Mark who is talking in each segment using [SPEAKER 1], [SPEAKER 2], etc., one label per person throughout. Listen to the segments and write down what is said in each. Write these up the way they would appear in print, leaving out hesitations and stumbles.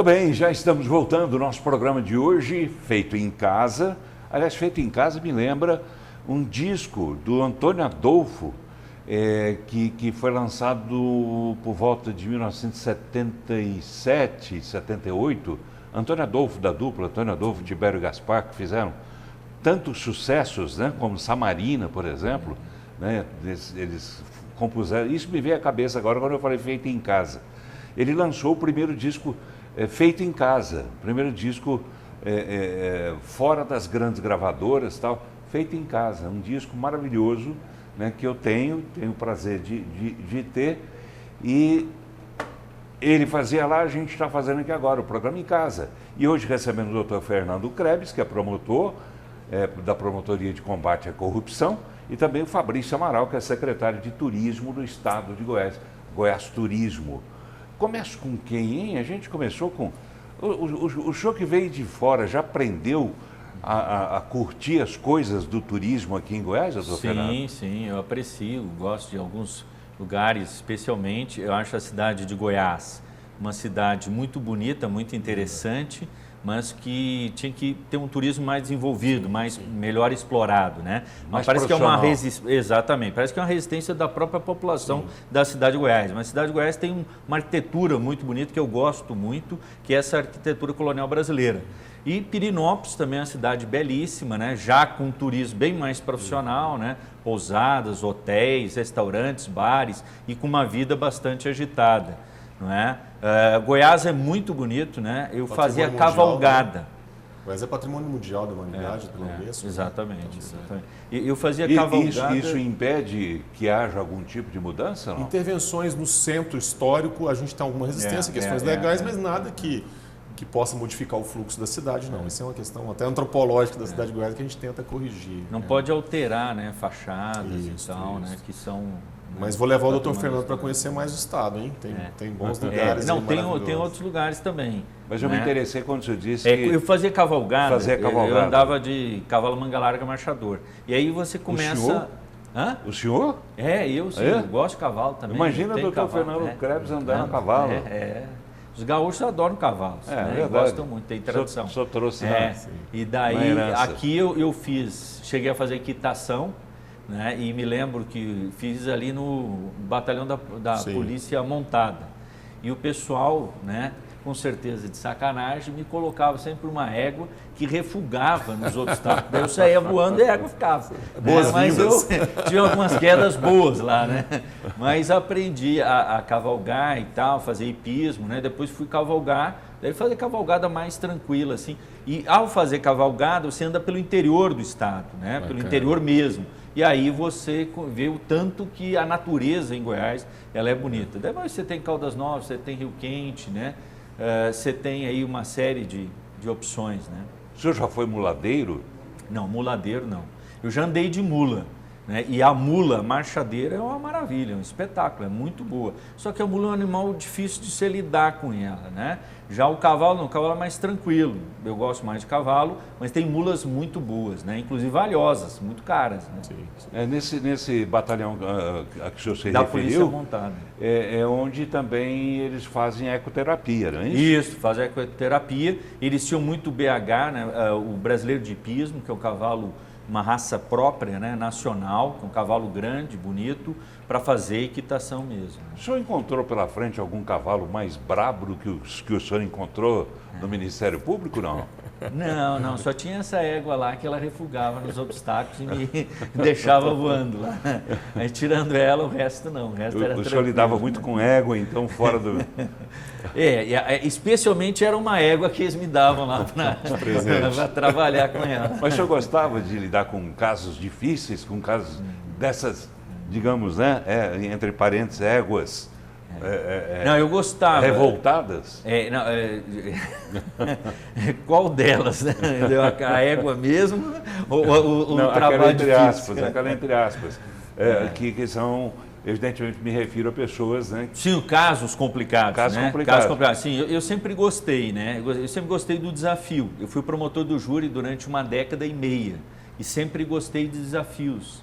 [SPEAKER 1] Muito bem, já estamos voltando. O nosso programa de hoje, feito em casa. Aliás, feito em casa me lembra um disco do Antônio Adolfo, que foi lançado por volta de 1977, 78. Antônio Adolfo, da dupla, Antônio Adolfo e Tibério Gaspar, que fizeram tantos sucessos, né, como Samarina, por exemplo. Né, eles compuseram. Isso me veio à cabeça agora quando eu falei feito em casa. Ele lançou o primeiro disco feito em casa, o primeiro disco fora das grandes gravadoras, tal, feito em casa, um disco maravilhoso, né, que eu tenho o prazer de ter, e ele fazia lá, a gente está fazendo aqui agora, o programa em casa. E hoje recebendo o Dr. Fernando Krebs, que é promotor da Promotoria de Combate à Corrupção, e também o Fabrício Amaral, que é secretário de Turismo do Estado de Goiás, Goiás Turismo. Começo com quem, hein? A gente começou com... O senhor que veio de fora já aprendeu a curtir as coisas do turismo aqui em Goiás, doutor Fernando?
[SPEAKER 2] Sim, eu aprecio, gosto de alguns lugares, especialmente, eu acho a cidade de Goiás uma cidade muito bonita, muito interessante, mas que tinha que ter um turismo mais desenvolvido, melhor explorado, né?
[SPEAKER 1] Mais
[SPEAKER 2] parece que é uma
[SPEAKER 1] Exatamente,
[SPEAKER 2] parece que é uma resistência da própria população da cidade de Goiás. Mas a cidade de Goiás tem uma arquitetura muito bonita que eu gosto muito, que é essa arquitetura colonial brasileira. E Pirenópolis também é uma cidade belíssima, né? Já com um turismo bem mais profissional, né? Pousadas, hotéis, restaurantes, bares e com uma vida bastante agitada, não é? Goiás é muito bonito, né? Eu fazia cavalgada.
[SPEAKER 3] Goiás é patrimônio mundial da humanidade, pelo Unesco.
[SPEAKER 2] Exatamente. Eu fazia cavalgada.
[SPEAKER 1] Isso impede que haja algum tipo de mudança, não?
[SPEAKER 3] Intervenções no centro histórico, a gente tem alguma resistência, questões legais, mas nada que possa modificar o fluxo da cidade, não. Isso é uma questão até antropológica da cidade de Goiás que a gente tenta corrigir.
[SPEAKER 2] Não pode alterar, né, fachadas e tal, né, que são...
[SPEAKER 3] Mas vou levar o Dr. Fernando para conhecer mais o estado, hein? Tem bons lugares.
[SPEAKER 2] Não, tem outros lugares também.
[SPEAKER 1] Mas eu me interessei quando você disse que...
[SPEAKER 2] Eu fazia cavalgada,
[SPEAKER 1] eu
[SPEAKER 2] andava de cavalo manga larga marchador. E aí você começa...
[SPEAKER 1] O senhor?
[SPEAKER 2] Hã?
[SPEAKER 1] O senhor?
[SPEAKER 2] Eu gosto de cavalo também.
[SPEAKER 1] Imagina o Dr. Fernando Krebs andando a cavalo.
[SPEAKER 2] Os gaúchos adoram cavalos, né? Gostam muito, tem tradição.
[SPEAKER 1] Só trouxe
[SPEAKER 2] E daí, aqui eu cheguei a fazer equitação, né? E me lembro que fiz ali no batalhão da Polícia Montada. E o pessoal, né, com certeza de sacanagem, me colocava sempre uma égua que refugava nos obstáculos. Daí eu saía voando e a égua ficava. Mas eu tinha algumas quedas boas lá, né? Mas aprendi a cavalgar e tal, fazer hipismo, né? Depois fui cavalgar, daí fazer cavalgada mais tranquila, assim. E ao fazer cavalgada, você anda pelo interior do estado, né? Bacana. Pelo interior mesmo. E aí você vê o tanto que a natureza em Goiás, ela é bonita. Depois você tem Caldas Novas, você tem Rio Quente, né? Você tem aí uma série de opções, né?
[SPEAKER 1] O senhor já foi muladeiro?
[SPEAKER 2] Não, muladeiro não. Eu já andei de mula, né? E a mula marchadeira é uma maravilha, é um espetáculo, é muito boa. Só que a mula é um animal difícil de se lidar com ela, né? Já o cavalo não, o cavalo é mais tranquilo. Eu gosto mais de cavalo, mas tem mulas muito boas, né? Inclusive valiosas, muito caras, né?
[SPEAKER 1] Nesse batalhão a que o senhor se referiu,
[SPEAKER 2] da Polícia Montada.
[SPEAKER 1] É onde também eles fazem ecoterapia, não é isso?
[SPEAKER 2] Isso, fazem ecoterapia. Eles tinham muito BH, né? O brasileiro de hipismo, que é um cavalo, uma raça própria, né? Nacional, um cavalo grande, bonito, para fazer equitação mesmo.
[SPEAKER 1] O senhor encontrou pela frente algum cavalo mais brabo do que o senhor encontrou no Ministério Público, não?
[SPEAKER 2] Não, só tinha essa égua lá que ela refugava nos obstáculos e me deixava voando lá. Aí tirando ela, o resto não, o resto era tranquilo.
[SPEAKER 1] O senhor lidava muito com égua, então, fora do...
[SPEAKER 2] Especialmente era uma égua que eles me davam lá para trabalhar com ela.
[SPEAKER 1] Mas o senhor gostava de lidar com casos difíceis, com casos dessas, digamos, né, entre parênteses, éguas?
[SPEAKER 2] Não, eu gostava.
[SPEAKER 1] Revoltadas?
[SPEAKER 2] Qual delas, né? A égua mesmo ou o trabalho difícil?
[SPEAKER 1] Aquela entre aspas, que são... Evidentemente me refiro a pessoas, né?
[SPEAKER 2] Sim, casos complicados.
[SPEAKER 1] Casos
[SPEAKER 2] né?
[SPEAKER 1] complicados.
[SPEAKER 2] Casos complicados. Sim, eu sempre gostei, né? Eu sempre gostei do desafio. Eu fui promotor do júri durante 1 década e meia e sempre gostei de desafios.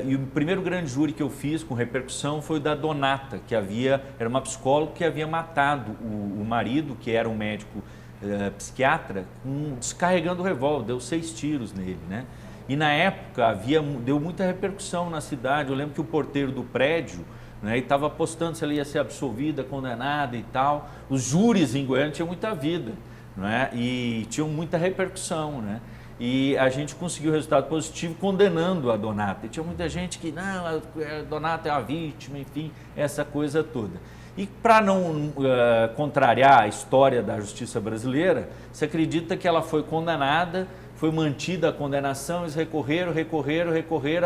[SPEAKER 2] E o primeiro grande júri que eu fiz com repercussão foi o da Donata, que era uma psicóloga que havia matado o marido, que era um médico psiquiatra, descarregando o revólver, deu 6 tiros nele, né? E na época deu muita repercussão na cidade. Eu lembro que o porteiro do prédio, né, estava apostando se ela ia ser absolvida, condenada e tal. Os júris em Goiânia tinham muita vida, né? E tinham muita repercussão, né? E a gente conseguiu resultado positivo condenando a Donata. E tinha muita gente que, não, a Donata é a vítima, enfim, essa coisa toda. E para não contrariar a história da justiça brasileira, se acredita que ela foi condenada, foi mantida a condenação, eles recorreram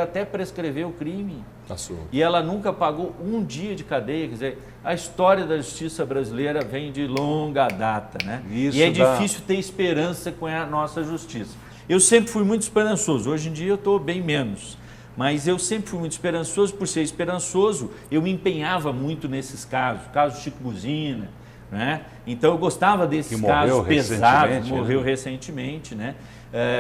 [SPEAKER 2] até prescrever o crime.
[SPEAKER 3] Passou.
[SPEAKER 2] E ela nunca pagou um dia de cadeia. Quer dizer, a história da justiça brasileira vem de longa data, né? E é difícil ter esperança com a nossa justiça. Eu sempre fui muito esperançoso, hoje em dia eu estou bem menos. Mas eu sempre fui muito esperançoso, por ser esperançoso, eu me empenhava muito nesses casos, caso Chico Buzina, né? Então eu gostava desses casos pesados, morreu recentemente, né?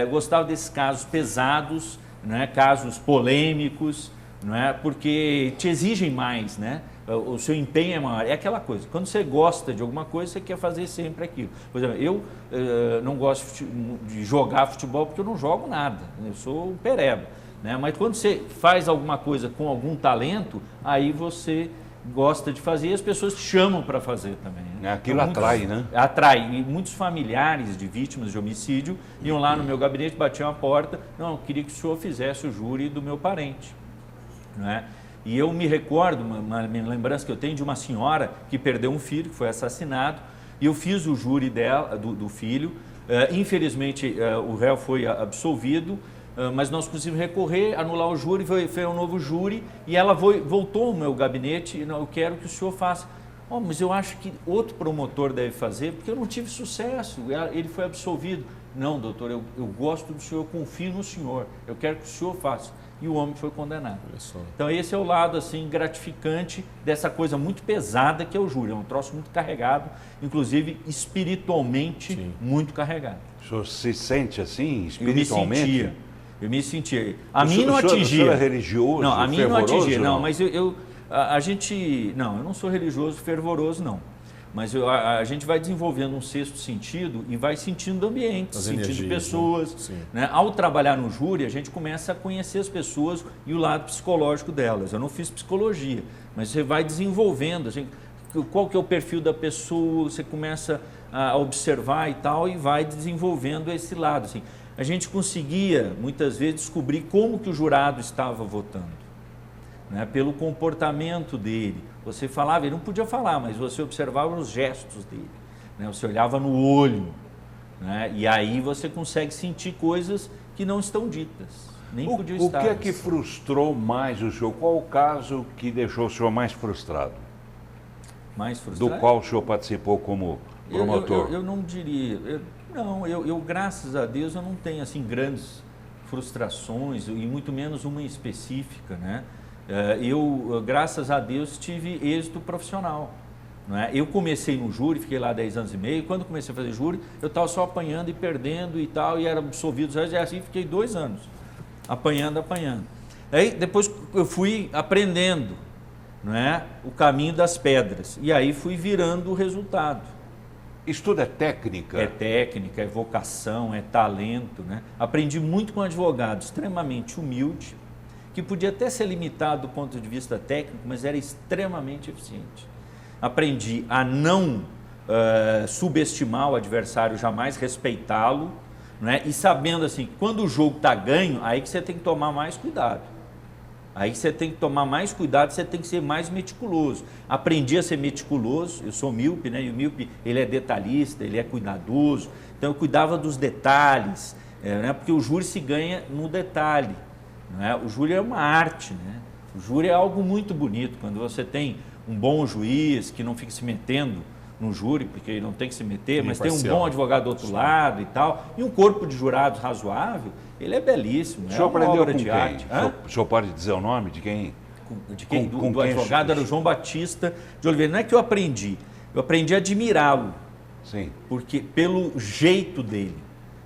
[SPEAKER 2] Gostava desses casos pesados, né? Casos polêmicos, né? Porque te exigem mais, né? O seu empenho é maior. É aquela coisa, quando você gosta de alguma coisa, você quer fazer sempre aquilo. Por exemplo, eu não gosto de jogar futebol porque eu não jogo nada, eu sou um pereba. Né? Mas quando você faz alguma coisa com algum talento, aí você gosta de fazer e as pessoas te chamam para fazer também. Né?
[SPEAKER 1] Aquilo então, atrai, né?
[SPEAKER 2] Atrai. E muitos familiares de vítimas de homicídio iam lá no meu gabinete, batiam a porta, não, eu queria que o senhor fizesse o júri do meu parente. Né? E eu me recordo, uma lembrança que eu tenho de uma senhora que perdeu um filho, que foi assassinado, e eu fiz o júri dela, do filho. Infelizmente, o réu foi absolvido, mas nós conseguimos recorrer, anular o júri, foi um novo júri, e ela voltou ao meu gabinete e eu quero que o senhor faça. Oh, mas eu acho que outro promotor deve fazer, porque eu não tive sucesso, ele foi absolvido. Não, doutor, eu gosto do senhor, eu confio no senhor, eu quero que o senhor faça. E o homem foi condenado. Então esse é o lado assim gratificante dessa coisa muito pesada que é o júri. É um troço muito carregado, inclusive espiritualmente muito carregado.
[SPEAKER 1] O senhor se sente assim, espiritualmente?
[SPEAKER 2] Eu me sentia. A mim não atingia.
[SPEAKER 1] O senhor é religioso,
[SPEAKER 2] não, a mim
[SPEAKER 1] fervoroso?
[SPEAKER 2] Não atingia, não, mas a gente... Não, eu não sou religioso, fervoroso, não. Mas a gente vai desenvolvendo um sexto sentido e vai sentindo ambientes, sentindo pessoas. Né? Ao trabalhar no júri, a gente começa a conhecer as pessoas e o lado psicológico delas. Eu não fiz psicologia, mas você vai desenvolvendo. Assim, qual que é o perfil da pessoa, você começa a observar e tal, e vai desenvolvendo esse lado. Assim. A gente conseguia, muitas vezes, descobrir como que o jurado estava votando. Né? Pelo comportamento dele. Você falava, ele não podia falar, mas você observava os gestos dele. Né? Você olhava no olho. Né? E aí você consegue sentir coisas que não estão ditas. Nem podiam estar.
[SPEAKER 1] O que é que frustrou mais o senhor? Qual o caso que deixou o senhor mais frustrado?
[SPEAKER 2] Mais frustrado?
[SPEAKER 1] Do qual o senhor participou como promotor?
[SPEAKER 2] Eu não diria. Eu, graças a Deus, eu não tenho assim grandes frustrações, e muito menos uma específica, né? Eu, graças a Deus, tive êxito profissional. Não é? Eu comecei no júri, fiquei lá 10 anos e meio. Quando comecei a fazer júri, eu estava só apanhando e perdendo e tal, e era absolvido. E assim fiquei 2 anos, apanhando. Aí depois eu fui aprendendo, não é? O caminho das pedras. E aí fui virando o resultado.
[SPEAKER 1] Estudo é técnica?
[SPEAKER 2] É técnica, é vocação, é talento. Né? Aprendi muito com um advogado extremamente humilde, que podia até ser limitado do ponto de vista técnico, mas era extremamente eficiente. Aprendi a não subestimar o adversário, jamais respeitá-lo, né? E sabendo assim, quando o jogo está ganho, aí que você tem que tomar mais cuidado. Aí você tem que tomar mais cuidado, você tem que ser mais meticuloso. Aprendi a ser meticuloso, eu sou míope, né? E o míope, ele é detalhista, ele é cuidadoso. Então eu cuidava dos detalhes, né? Porque o júri se ganha no detalhe. Né? O júri é uma arte, né? O júri é algo muito bonito, quando você tem um bom juiz que não fica se metendo no júri, porque ele não tem que se meter, mas tem um bom advogado do outro lado e tal, e um corpo de jurados razoável, ele é belíssimo.
[SPEAKER 1] O senhor aprendeu com quem? O senhor pode dizer o nome de quem?
[SPEAKER 2] De quem? Do advogado era o João Batista de Oliveira. Não é que eu aprendi a admirá-lo.
[SPEAKER 1] Sim.
[SPEAKER 2] Porque pelo jeito dele,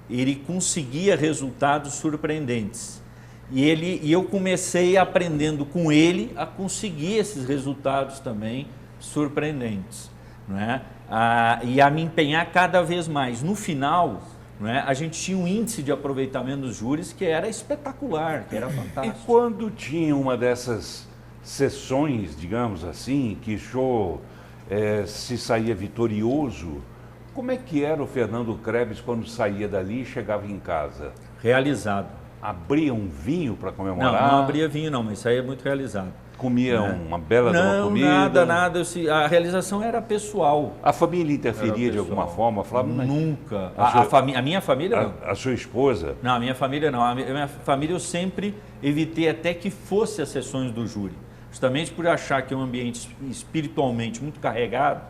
[SPEAKER 2] ele conseguia resultados surpreendentes. E eu comecei aprendendo com ele a conseguir esses resultados também surpreendentes, não é? E a me empenhar cada vez mais. No final, não é? A gente tinha um índice de aproveitamento dos júris que era espetacular, que era fantástico.
[SPEAKER 1] E quando tinha uma dessas sessões, digamos assim, que o senhor se saía vitorioso, como é que era o Fernando Krebs quando saía dali e chegava em casa?
[SPEAKER 2] Realizado.
[SPEAKER 1] Abria um vinho para comemorar?
[SPEAKER 2] Não abria vinho não, mas saía muito realizado.
[SPEAKER 1] Comia uma bela de uma comida?
[SPEAKER 2] Nada. A realização era pessoal.
[SPEAKER 1] A família interferia de alguma forma? Falava,
[SPEAKER 2] nunca. A minha família não.
[SPEAKER 1] A sua esposa?
[SPEAKER 2] Não, a minha família não. A minha família eu sempre evitei até que fosse as sessões do júri. Justamente por achar que é um ambiente espiritualmente muito carregado,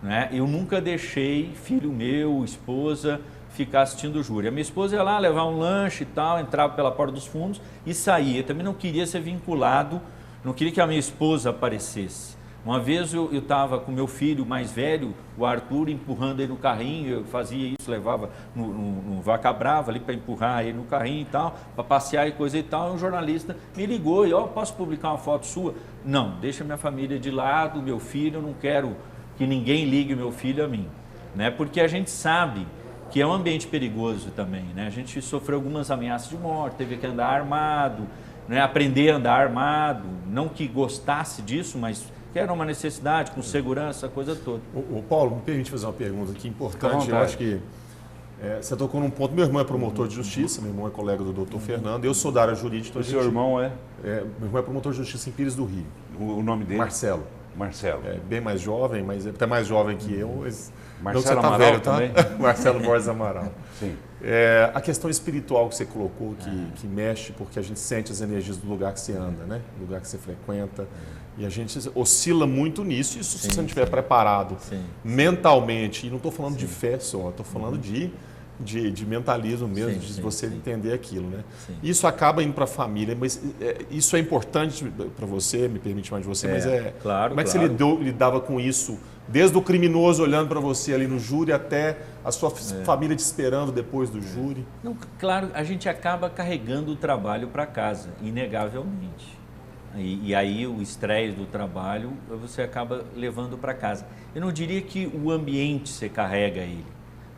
[SPEAKER 2] né? Eu nunca deixei filho meu, esposa, ficar assistindo o júri. A minha esposa ia lá levar um lanche e tal, entrava pela porta dos fundos e saía. Eu também não queria ser vinculado, não queria que a minha esposa aparecesse. Uma vez eu estava com meu filho mais velho, o Arthur, empurrando ele no carrinho, eu fazia isso, levava no Vaca Brava ali para empurrar ele no carrinho e tal, para passear e coisa e tal, e um jornalista me ligou e, posso publicar uma foto sua? Não, deixa minha família de lado, meu filho, eu não quero que ninguém ligue meu filho a mim, né? Porque a gente sabe que é um ambiente perigoso também, né? A gente sofreu algumas ameaças de morte, teve que andar armado, né? Aprender a andar armado, não que gostasse disso, mas que era uma necessidade, com segurança, a coisa toda.
[SPEAKER 3] O Paulo, me permite fazer uma pergunta aqui importante. Eu acho que você tocou num ponto. Meu irmão é promotor de justiça, meu irmão é colega do doutor Fernando, eu sou da área jurídica.
[SPEAKER 1] O seu irmão
[SPEAKER 3] meu irmão é promotor de justiça em Pires do Rio.
[SPEAKER 1] O nome dele?
[SPEAKER 3] Marcelo.
[SPEAKER 1] É
[SPEAKER 3] bem mais jovem, mas é até mais jovem que eu. Mas
[SPEAKER 1] Marcelo
[SPEAKER 3] não que você
[SPEAKER 1] Amaral
[SPEAKER 3] velho,
[SPEAKER 1] também?
[SPEAKER 3] Tá? Marcelo Borges Amaral.
[SPEAKER 1] Sim.
[SPEAKER 3] A questão espiritual que você colocou, que mexe, porque a gente sente as energias do lugar que você anda, né? Do lugar que você frequenta. E a gente oscila muito nisso, isso se você não estiver preparado mentalmente. E não estou falando de fé só, estou falando de mentalismo mesmo, de você entender aquilo, né? Isso acaba indo para a família, mas isso é importante para você, me permite mais de você, mas
[SPEAKER 2] claro,
[SPEAKER 3] como é que você lidava com isso, desde o criminoso olhando para você ali no júri até a sua família te esperando depois do júri?
[SPEAKER 2] Não, claro, a gente acaba carregando o trabalho para casa, inegavelmente. E aí o estresse do trabalho você acaba levando para casa. Eu não diria que o ambiente você carrega ele,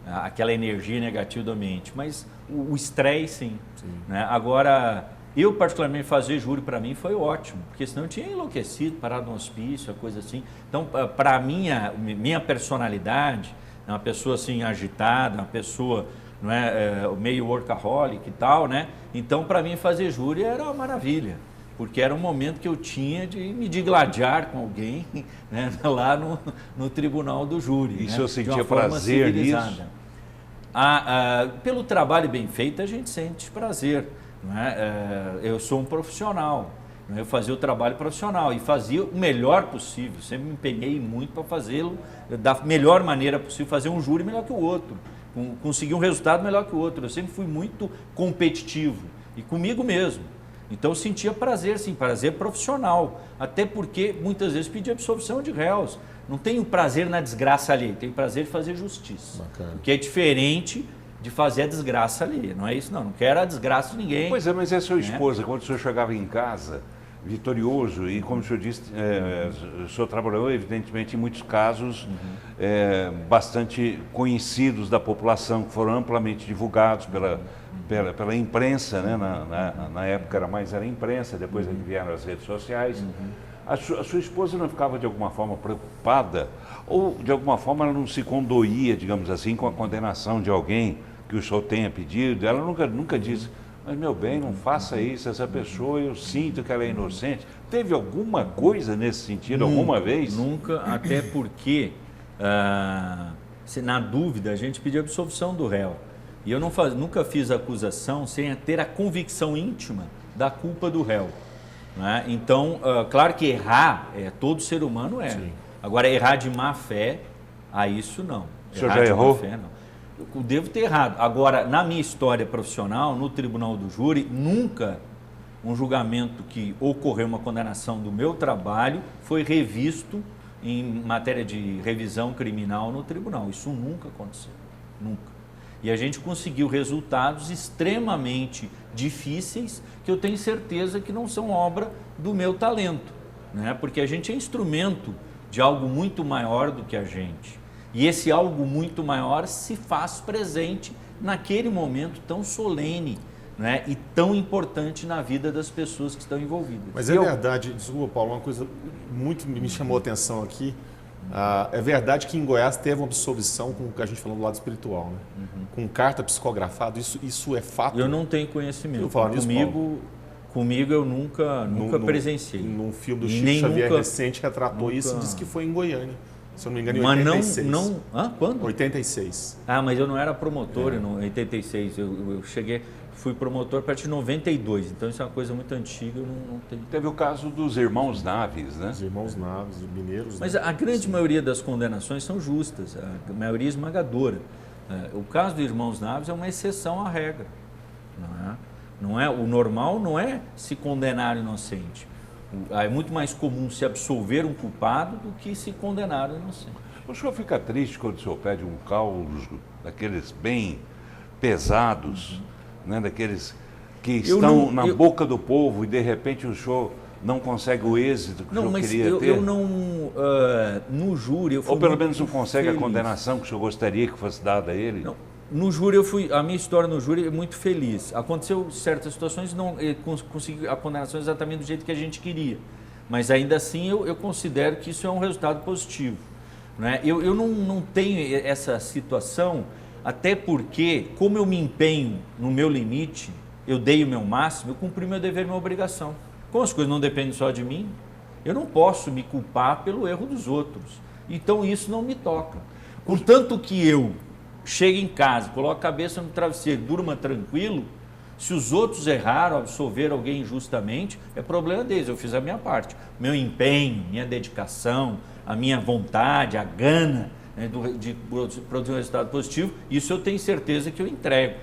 [SPEAKER 2] aquela energia negativa do ambiente, mas o estresse sim. Né? Agora, eu particularmente fazer júri para mim foi ótimo, porque senão eu tinha enlouquecido, parado no hospício, coisa assim. Então, para minha personalidade, uma pessoa assim agitada, uma pessoa meio workaholic e tal, né? Então para mim fazer júri era uma maravilha. Porque era um momento que eu tinha de me digladiar com alguém, né, lá no tribunal do júri.
[SPEAKER 1] E
[SPEAKER 2] né,
[SPEAKER 1] se eu sentia prazer nisso?
[SPEAKER 2] Pelo trabalho bem feito, a gente sente prazer. Né? Eu sou um profissional, né? Eu fazia o trabalho profissional e fazia o melhor possível. Sempre me empenhei muito para fazê-lo da melhor maneira possível, fazer um júri melhor que o outro, conseguir um resultado melhor que o outro. Eu sempre fui muito competitivo e comigo mesmo. Então eu sentia prazer, sim, prazer profissional, até porque muitas vezes pedia absolvição de réus. Não tenho prazer na desgraça alheia, tenho prazer de fazer justiça.
[SPEAKER 3] Bacana.
[SPEAKER 2] O que é diferente de fazer a desgraça alheia. Não é isso, não quero a desgraça de ninguém.
[SPEAKER 1] Pois é, mas é sua esposa, quando o senhor chegava em casa, vitorioso, e como o senhor disse, o senhor trabalhou evidentemente em muitos casos bastante conhecidos da população, que foram amplamente divulgados pela imprensa, né? Na época era a imprensa, depois vieram as redes sociais. A sua esposa não ficava de alguma forma preocupada ou de alguma forma ela não se condoía, digamos assim, com a condenação de alguém que o senhor tenha pedido? Ela nunca disse, mas meu bem, não faça isso, essa pessoa eu sinto que ela é inocente. Teve alguma coisa nesse sentido alguma vez?
[SPEAKER 2] Nunca, até porque na dúvida a gente pediu absolvição do réu. E eu nunca fiz acusação sem ter a convicção íntima da culpa do réu. Né? Então, claro que errar, todo ser humano erra. Sim. Agora, errar de má fé, isso não.
[SPEAKER 1] O senhor já errou?
[SPEAKER 2] Fé, não. Eu devo ter errado. Agora, na minha história profissional, no tribunal do júri, nunca um julgamento que ocorreu uma condenação do meu trabalho foi revisto em matéria de revisão criminal no tribunal. Isso nunca aconteceu. Nunca. E a gente conseguiu resultados extremamente difíceis que eu tenho certeza que não são obra do meu talento, né? Porque a gente é instrumento de algo muito maior do que a gente. E esse algo muito maior se faz presente naquele momento tão solene, né? E tão importante na vida das pessoas que estão envolvidas.
[SPEAKER 3] Mas é verdade, desculpa, Paulo, uma coisa muito me chamou a atenção aqui. É verdade que em Goiás teve uma absolvição, com o que a gente falou do lado espiritual, né? Com carta psicografada, isso é fato?
[SPEAKER 2] Eu não tenho conhecimento. Comigo eu nunca presenciei.
[SPEAKER 3] Num filme do Chico Xavier recente retratou isso e disse que foi em Goiânia. Se eu não me engano, em 86.
[SPEAKER 2] Quando?
[SPEAKER 3] 86.
[SPEAKER 2] Mas eu não era promotor em 86. Eu fui promotor a partir de 92. Então isso é uma coisa muito antiga, eu não tenho.
[SPEAKER 1] Teve o caso dos irmãos Naves, né?
[SPEAKER 3] Os irmãos Naves, os mineiros.
[SPEAKER 2] Mas a grande maioria das condenações são justas, a maioria esmagadora. O caso dos irmãos Naves é uma exceção à regra. O normal não é se condenar o inocente. É muito mais comum se absolver um culpado do que se condenar o inocente.
[SPEAKER 1] O senhor fica triste quando o senhor pede um causo daqueles bem pesados, né? Daqueles que estão na boca do povo e de repente o senhor não consegue o êxito que o senhor queria ter?
[SPEAKER 2] Eu não, no júri...
[SPEAKER 1] Ou pelo menos não consegue a condenação que o senhor gostaria que fosse dada a ele?
[SPEAKER 2] Não. No júri, a minha história no júri é muito feliz. Aconteceu certas situações, não consegui a condenação exatamente do jeito que a gente queria. Mas ainda assim eu considero que isso é um resultado positivo, né? Eu não tenho essa situação, até porque, como eu me empenho no meu limite, eu dei o meu máximo, eu cumpri meu dever e minha obrigação. Como as coisas não dependem só de mim, eu não posso me culpar pelo erro dos outros. Então isso não me toca. Contanto que eu chega em casa, coloca a cabeça no travesseiro, durma tranquilo, se os outros erraram, absolveram alguém injustamente, é problema deles, eu fiz a minha parte. Meu empenho, minha dedicação, a minha vontade, a gana, né, de produzir um resultado positivo, isso eu tenho certeza que eu entrego.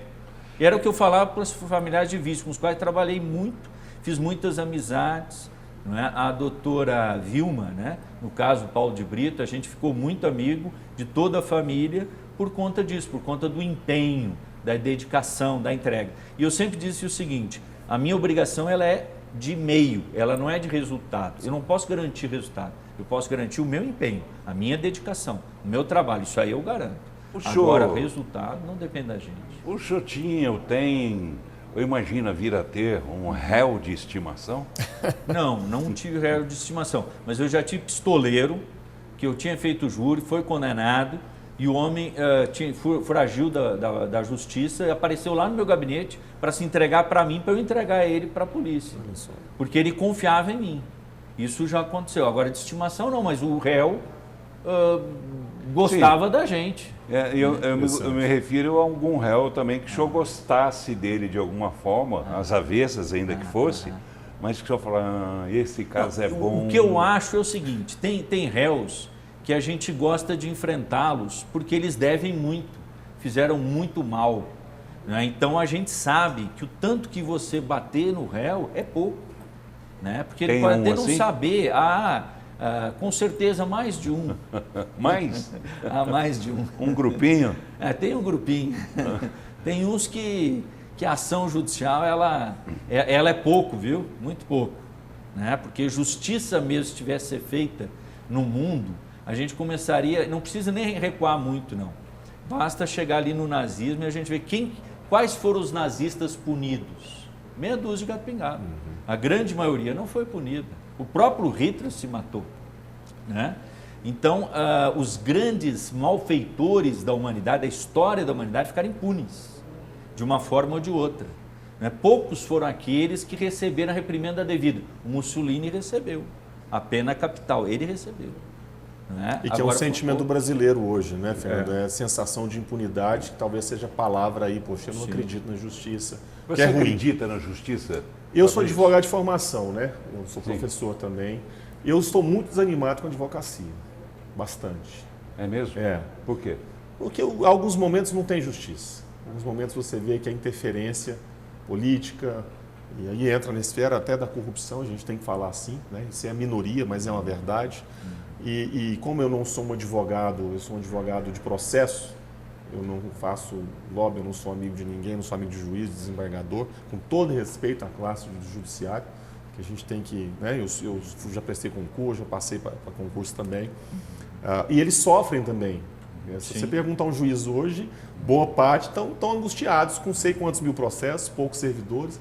[SPEAKER 2] E era o que eu falava para os familiares de vítimas, com os quais trabalhei muito, fiz muitas amizades, não é? A doutora Vilma, né? No caso Paulo de Brito, a gente ficou muito amigo de toda a família, por conta disso, por conta do empenho, da dedicação, da entrega. E eu sempre disse o seguinte, a minha obrigação ela é de meio, ela não é de resultado. Eu não posso garantir resultado, eu posso garantir o meu empenho, a minha dedicação, o meu trabalho, isso aí eu garanto. Agora, o resultado não depende da gente.
[SPEAKER 1] O senhor tinha, eu imagino vir a ter um réu de estimação?
[SPEAKER 2] Não tive réu de estimação, mas eu já tive pistoleiro, que eu tinha feito júri, foi condenado, e o homem foragiu da justiça e apareceu lá no meu gabinete para se entregar para mim, para eu entregar ele para a polícia. Porque ele confiava em mim. Isso já aconteceu. Agora, de estimação não, mas o réu gostava da gente.
[SPEAKER 1] Eu me refiro a algum réu também que o senhor gostasse dele de alguma forma, às avessas ainda que fosse, mas que o senhor fala, esse caso é bom.
[SPEAKER 2] O que eu acho é o seguinte, tem réus que a gente gosta de enfrentá-los porque eles devem muito, fizeram muito mal, né? Então a gente sabe que o tanto que você bater no réu é pouco, né? Porque ele pode até não saber, com certeza mais de um.
[SPEAKER 1] Mais?
[SPEAKER 2] Mais de um.
[SPEAKER 1] Um grupinho?
[SPEAKER 2] Tem um grupinho. Tem uns que a ação judicial ela é pouco, viu? Muito pouco, né? Porque justiça mesmo se tivesse ser feita no mundo, a gente começaria, não precisa nem recuar muito, não. Basta chegar ali no nazismo e a gente vê quais foram os nazistas punidos. Meia dúzia de gato pingado. A grande maioria não foi punida. O próprio Hitler se matou, né? Então, os grandes malfeitores da humanidade, da história da humanidade, ficaram impunes, de uma forma ou de outra, né? Poucos foram aqueles que receberam a reprimenda devida. O Mussolini recebeu a pena capital, ele recebeu. Né?
[SPEAKER 3] E que agora, é um sentimento brasileiro hoje, né, Fernando? É a sensação de impunidade, que talvez seja a palavra aí, poxa, eu não acredito na justiça.
[SPEAKER 1] Você acredita na justiça?
[SPEAKER 3] Eu sou advogado de formação, né? Eu sou professor também. Eu estou muito desanimado com a advocacia, bastante.
[SPEAKER 1] É mesmo? Por quê?
[SPEAKER 3] Porque em alguns momentos não tem justiça. Em alguns momentos você vê que a interferência política, e aí entra na esfera até da corrupção, a gente tem que falar assim, né? Isso é a minoria, mas é uma verdade. E como eu não sou um advogado, eu sou um advogado de processo, eu não faço lobby, eu não sou amigo de ninguém, não sou amigo de juiz, de desembargador, com todo respeito à classe do judiciário, que a gente tem que, né, eu já prestei concurso, já passei para concurso também, e eles sofrem também. Se você perguntar a um juiz hoje, boa parte estão angustiados com sei quantos mil processos, poucos servidores,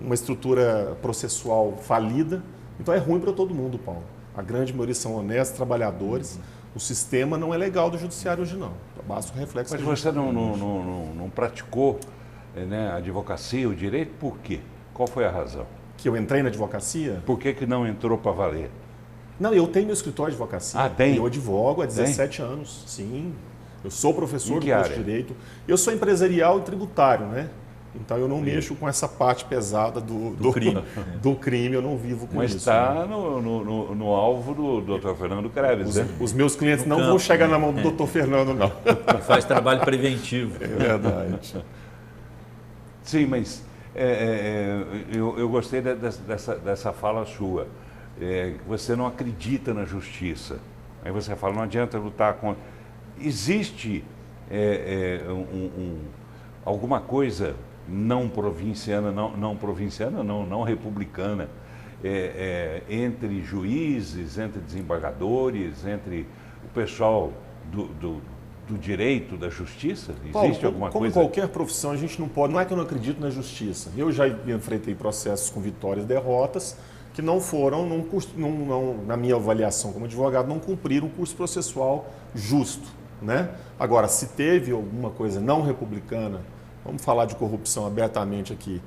[SPEAKER 3] uma estrutura processual falida, então é ruim para todo mundo, Paulo. A grande maioria são honestos, trabalhadores. O sistema não é legal do judiciário hoje, não. Basta o reflexo.
[SPEAKER 1] Mas você não praticou, né, a advocacia, o direito, por quê? Qual foi a razão?
[SPEAKER 3] Que eu entrei na advocacia?
[SPEAKER 1] Por que não entrou para valer?
[SPEAKER 3] Não, eu tenho meu escritório de advocacia.
[SPEAKER 1] Ah, tem?
[SPEAKER 3] Eu advogo há 17 anos, sim. Eu sou professor do curso de Direito. Eu sou empresarial e tributário, né? Então eu não mexo com essa parte pesada do crime. Do crime, eu não vivo com isso.
[SPEAKER 1] Mas está no alvo do Dr. Fernando Kreves, né?
[SPEAKER 3] Os meus clientes não vão chegar na mão do Dr. Fernando, não.
[SPEAKER 2] Faz trabalho preventivo.
[SPEAKER 3] É verdade.
[SPEAKER 1] Sim, mas eu gostei dessa fala sua. Você não acredita na justiça. Aí você fala, não adianta lutar contra... Existe alguma coisa não provinciana, não republicana, entre juízes, entre desembargadores, entre o pessoal do direito, da justiça? Existe
[SPEAKER 3] Paulo,
[SPEAKER 1] alguma
[SPEAKER 3] como
[SPEAKER 1] coisa?
[SPEAKER 3] Como qualquer profissão, a gente não pode... Não é que eu não acredito na justiça. Eu já enfrentei processos com vitórias e derrotas que não foram, na minha avaliação como advogado, não cumpriram o curso processual justo, né? Agora, se teve alguma coisa não republicana, vamos falar de corrupção abertamente aqui,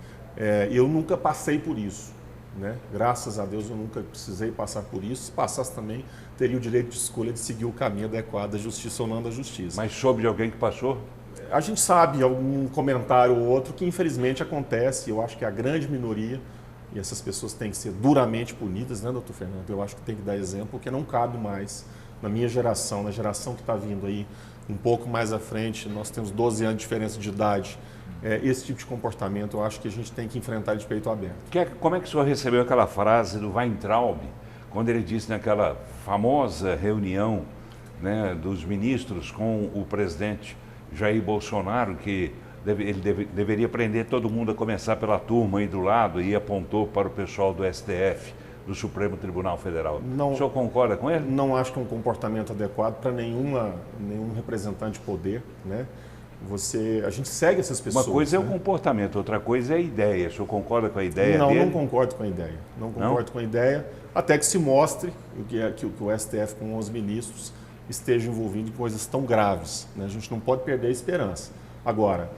[SPEAKER 3] eu nunca passei por isso, né? Graças a Deus eu nunca precisei passar por isso. Se passasse também, teria o direito de escolha de seguir o caminho adequado da justiça ou não da justiça.
[SPEAKER 1] Mas soube de alguém que passou?
[SPEAKER 3] A gente sabe algum comentário ou outro que infelizmente acontece, eu acho que é a grande minoria, e essas pessoas têm que ser duramente punidas, né, doutor Fernando? Eu acho que tem que dar exemplo, porque não cabe mais na minha geração, na geração que está vindo aí um pouco mais à frente, nós temos 12 anos de diferença de idade, esse tipo de comportamento eu acho que a gente tem que enfrentar de peito aberto.
[SPEAKER 1] Como é que o senhor recebeu aquela frase do Weintraub, quando ele disse naquela famosa reunião, né, dos ministros com o presidente Jair Bolsonaro, que ele deveria prender todo mundo, a começar pela turma aí do lado, e apontou para o pessoal do STF, do Supremo Tribunal Federal. O senhor concorda com ele?
[SPEAKER 3] Não acho que é um comportamento adequado para nenhum representante de poder, né? A gente segue essas pessoas.
[SPEAKER 1] Uma coisa é o
[SPEAKER 3] né?
[SPEAKER 1] comportamento, outra coisa é a ideia. O senhor concorda com a ideia dele?
[SPEAKER 3] Não concordo com a ideia. Não concordo com a ideia, até que se mostre que o STF, com os ministros, esteja envolvido em coisas tão graves, né? A gente não pode perder a esperança. Agora,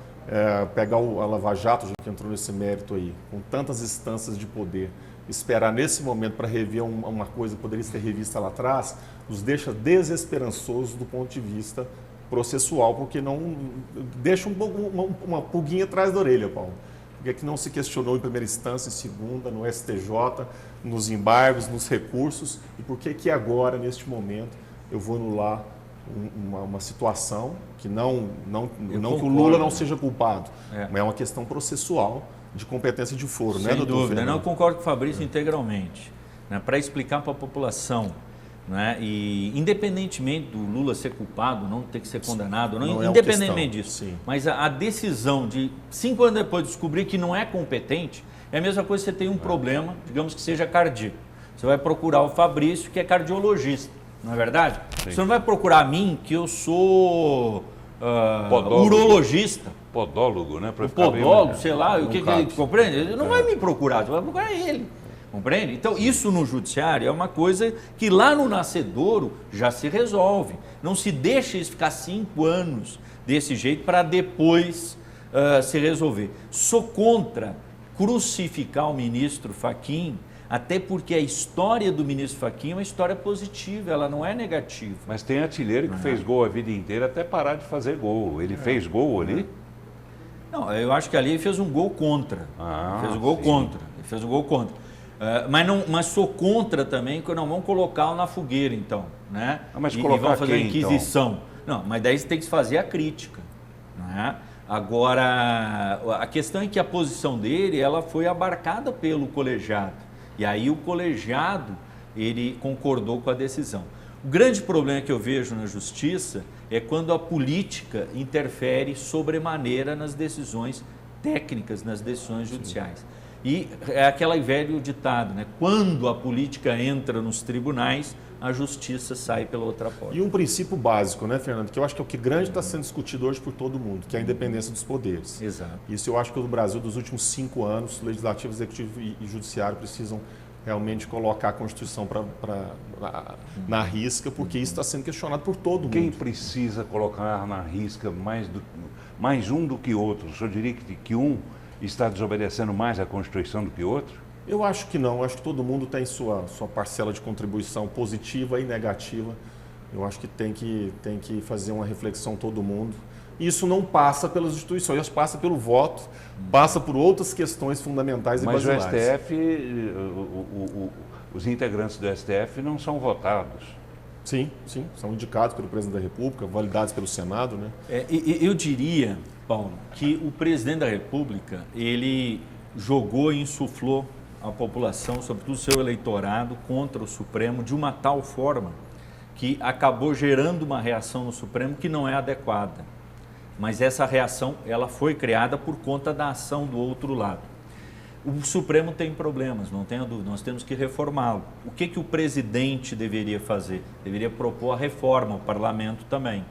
[SPEAKER 3] pegar a Lava Jato, já que entrou nesse mérito aí, com tantas instâncias de poder, esperar nesse momento para rever uma coisa que poderia ser revista lá atrás, nos deixa desesperançosos do ponto de vista processual, porque não deixa uma pulguinha atrás da orelha, Paulo. Porque é que não se questionou em primeira instância, em segunda, no STJ, nos embargos, nos recursos, e por que agora, neste momento, eu vou anular uma situação que não que o Lula não seja culpado, mas é uma questão processual de competência de foro,
[SPEAKER 2] né, doutor? Sem dúvida, eu concordo com o Fabrício integralmente. Né, para explicar para a população, né, e independentemente do Lula ser culpado, não ter que ser condenado, não independentemente disso, sim. Mas a decisão de 5 anos depois descobrir que não é competente, é a mesma coisa que você tem um problema, digamos que seja cardíaco. Você vai procurar o Fabrício, que é cardiologista. Não é verdade? Sim. Você não vai procurar a mim, que eu sou urologista.
[SPEAKER 1] Podólogo, né?
[SPEAKER 2] Podólogo, sei lá, o que ele compreende? Ele não vai me procurar, você vai procurar ele. Compreende? Então, isso no judiciário é uma coisa que lá no nascedouro já se resolve. Não se deixa isso ficar 5 anos desse jeito para depois se resolver. Sou contra crucificar o ministro Fachin, até porque a história do ministro Fachin é uma história positiva, ela não é negativa.
[SPEAKER 1] Mas tem artilheiro que fez gol a vida inteira até parar de fazer gol. Ele fez gol ali?
[SPEAKER 2] Não, eu acho que ali ele fez um gol contra. Fez um gol contra. Ele fez um gol contra. Mas sou contra também, que não vamos colocá-lo na fogueira, então. Né?
[SPEAKER 1] Mas
[SPEAKER 2] e vamos fazer a inquisição. Então? Não, mas daí você tem que fazer a crítica. Né? Agora, a questão é que a posição dele ela foi abarcada pelo colegiado. E aí o colegiado, ele concordou com a decisão. O grande problema que eu vejo na justiça é quando a política interfere sobremaneira nas decisões técnicas, nas decisões judiciais. E é aquele velho ditado, né? Quando a política entra nos tribunais, a justiça sai pela outra porta.
[SPEAKER 3] E um princípio básico, né, Fernando, que eu acho que é o que grande está sendo discutido hoje por todo mundo, que é a independência dos poderes.
[SPEAKER 2] Exato.
[SPEAKER 3] Isso eu acho que no Brasil, dos últimos 5 anos, legislativo, executivo e judiciário precisam realmente colocar a Constituição na risca, porque isso está sendo questionado por todo mundo.
[SPEAKER 1] Quem precisa colocar na risca mais um do que outro? O senhor diria que um está desobedecendo mais a Constituição do que outro?
[SPEAKER 3] Eu acho que não. Eu acho que todo mundo tem sua parcela de contribuição positiva e negativa. Eu acho que tem que fazer uma reflexão todo mundo. Isso não passa pelas instituições, passa pelo voto, passa por outras questões fundamentais e basilares.
[SPEAKER 1] Mas o STF, os integrantes do STF não são votados.
[SPEAKER 3] Sim, são indicados pelo presidente da República, validados pelo Senado, né?
[SPEAKER 2] Eu diria, Paulo, que o presidente da República, ele jogou e insuflou a população, sobretudo o seu eleitorado, contra o Supremo de uma tal forma que acabou gerando uma reação no Supremo que não é adequada. Mas essa reação, ela foi criada por conta da ação do outro lado. O Supremo tem problemas, não tenha dúvida, nós temos que reformá-lo. O que o presidente deveria fazer? Deveria propor a reforma, o parlamento também.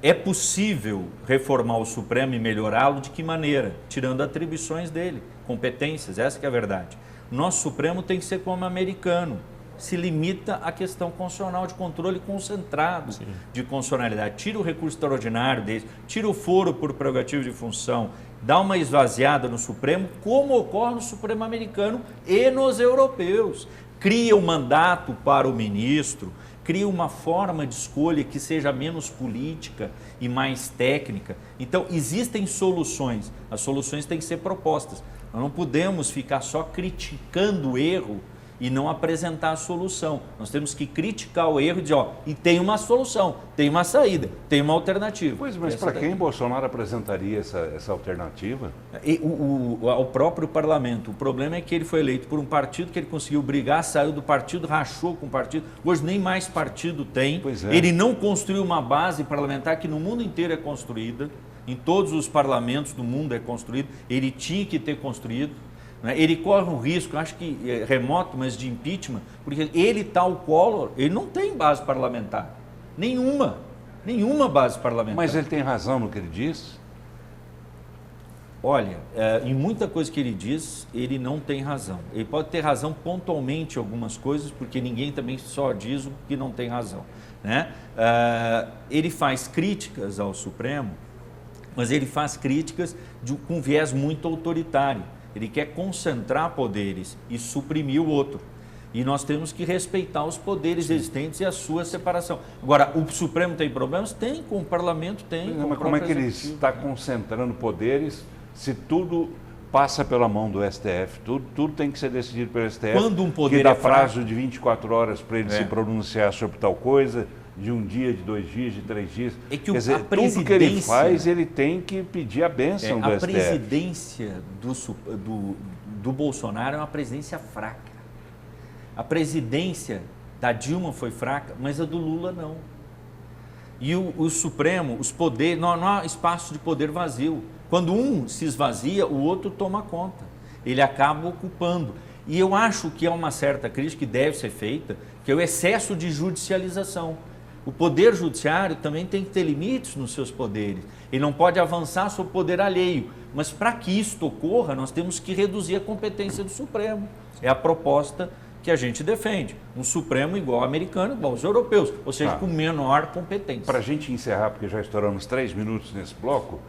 [SPEAKER 2] É possível reformar o Supremo e melhorá-lo de que maneira? Tirando atribuições dele, competências, essa que é a verdade. Nosso Supremo tem que ser como o americano, se limita à questão constitucional de controle concentrado. Sim. De constitucionalidade. Tira o recurso extraordinário dele, tira o foro por prerrogativa de função, dá uma esvaziada no Supremo, como ocorre no Supremo americano e nos europeus. Cria um mandato para o ministro, cria uma forma de escolha que seja menos política e mais técnica. Então, existem soluções, as soluções têm que ser propostas. Nós não podemos ficar só criticando o erro e não apresentar a solução. Nós temos que criticar o erro e dizer, e tem uma solução, tem uma saída, tem uma alternativa.
[SPEAKER 1] Pois, mas para quem Bolsonaro apresentaria essa alternativa?
[SPEAKER 2] O próprio parlamento. O problema é que ele foi eleito por um partido que ele conseguiu brigar, saiu do partido, rachou com o partido. Hoje nem mais partido tem.
[SPEAKER 1] Pois é.
[SPEAKER 2] Ele não construiu uma base parlamentar que no mundo inteiro é construída, em todos os parlamentos do mundo é construído. Ele tinha que ter construído. Ele corre um risco, acho que remoto, mas de impeachment, porque ele, tal Collor, ele não tem base parlamentar. Nenhuma base parlamentar.
[SPEAKER 1] Mas ele tem razão no que ele diz?
[SPEAKER 2] Olha, em muita coisa que ele diz, ele não tem razão. Ele pode ter razão pontualmente em algumas coisas, porque ninguém também só diz o que não tem razão. Né? Ele faz críticas ao Supremo, mas ele faz críticas com viés muito autoritário. Ele quer concentrar poderes e suprimir o outro. E nós temos que respeitar os poderes existentes e a sua separação. Agora, o Supremo tem problemas? Tem, com o Parlamento tem.
[SPEAKER 1] Mas como é que ele está concentrando poderes se tudo passa pela mão do STF? Tudo tem que ser decidido pelo STF.
[SPEAKER 2] Quando um poder
[SPEAKER 1] que dá prazo de 24 horas para ele se pronunciar sobre tal coisa, de um dia, de 2 dias, de 3 dias.
[SPEAKER 2] É que
[SPEAKER 1] Quer dizer, tudo que ele faz, ele tem que pedir a bênção do STF.
[SPEAKER 2] A presidência do Bolsonaro é uma presidência fraca. A presidência da Dilma foi fraca, mas a do Lula não. E o Supremo, os poderes, não há espaço de poder vazio. Quando um se esvazia, o outro toma conta. Ele acaba ocupando. E eu acho que há uma certa crítica que deve ser feita, que é o excesso de judicialização. O poder judiciário também tem que ter limites nos seus poderes. Ele não pode avançar sobre o poder alheio. Mas para que isto ocorra, nós temos que reduzir a competência do Supremo. É a proposta que a gente defende. Um Supremo igual ao americano, igual aos europeus. Ou seja, com menor competência.
[SPEAKER 1] Para a gente encerrar, porque já estouramos 3 minutos nesse bloco,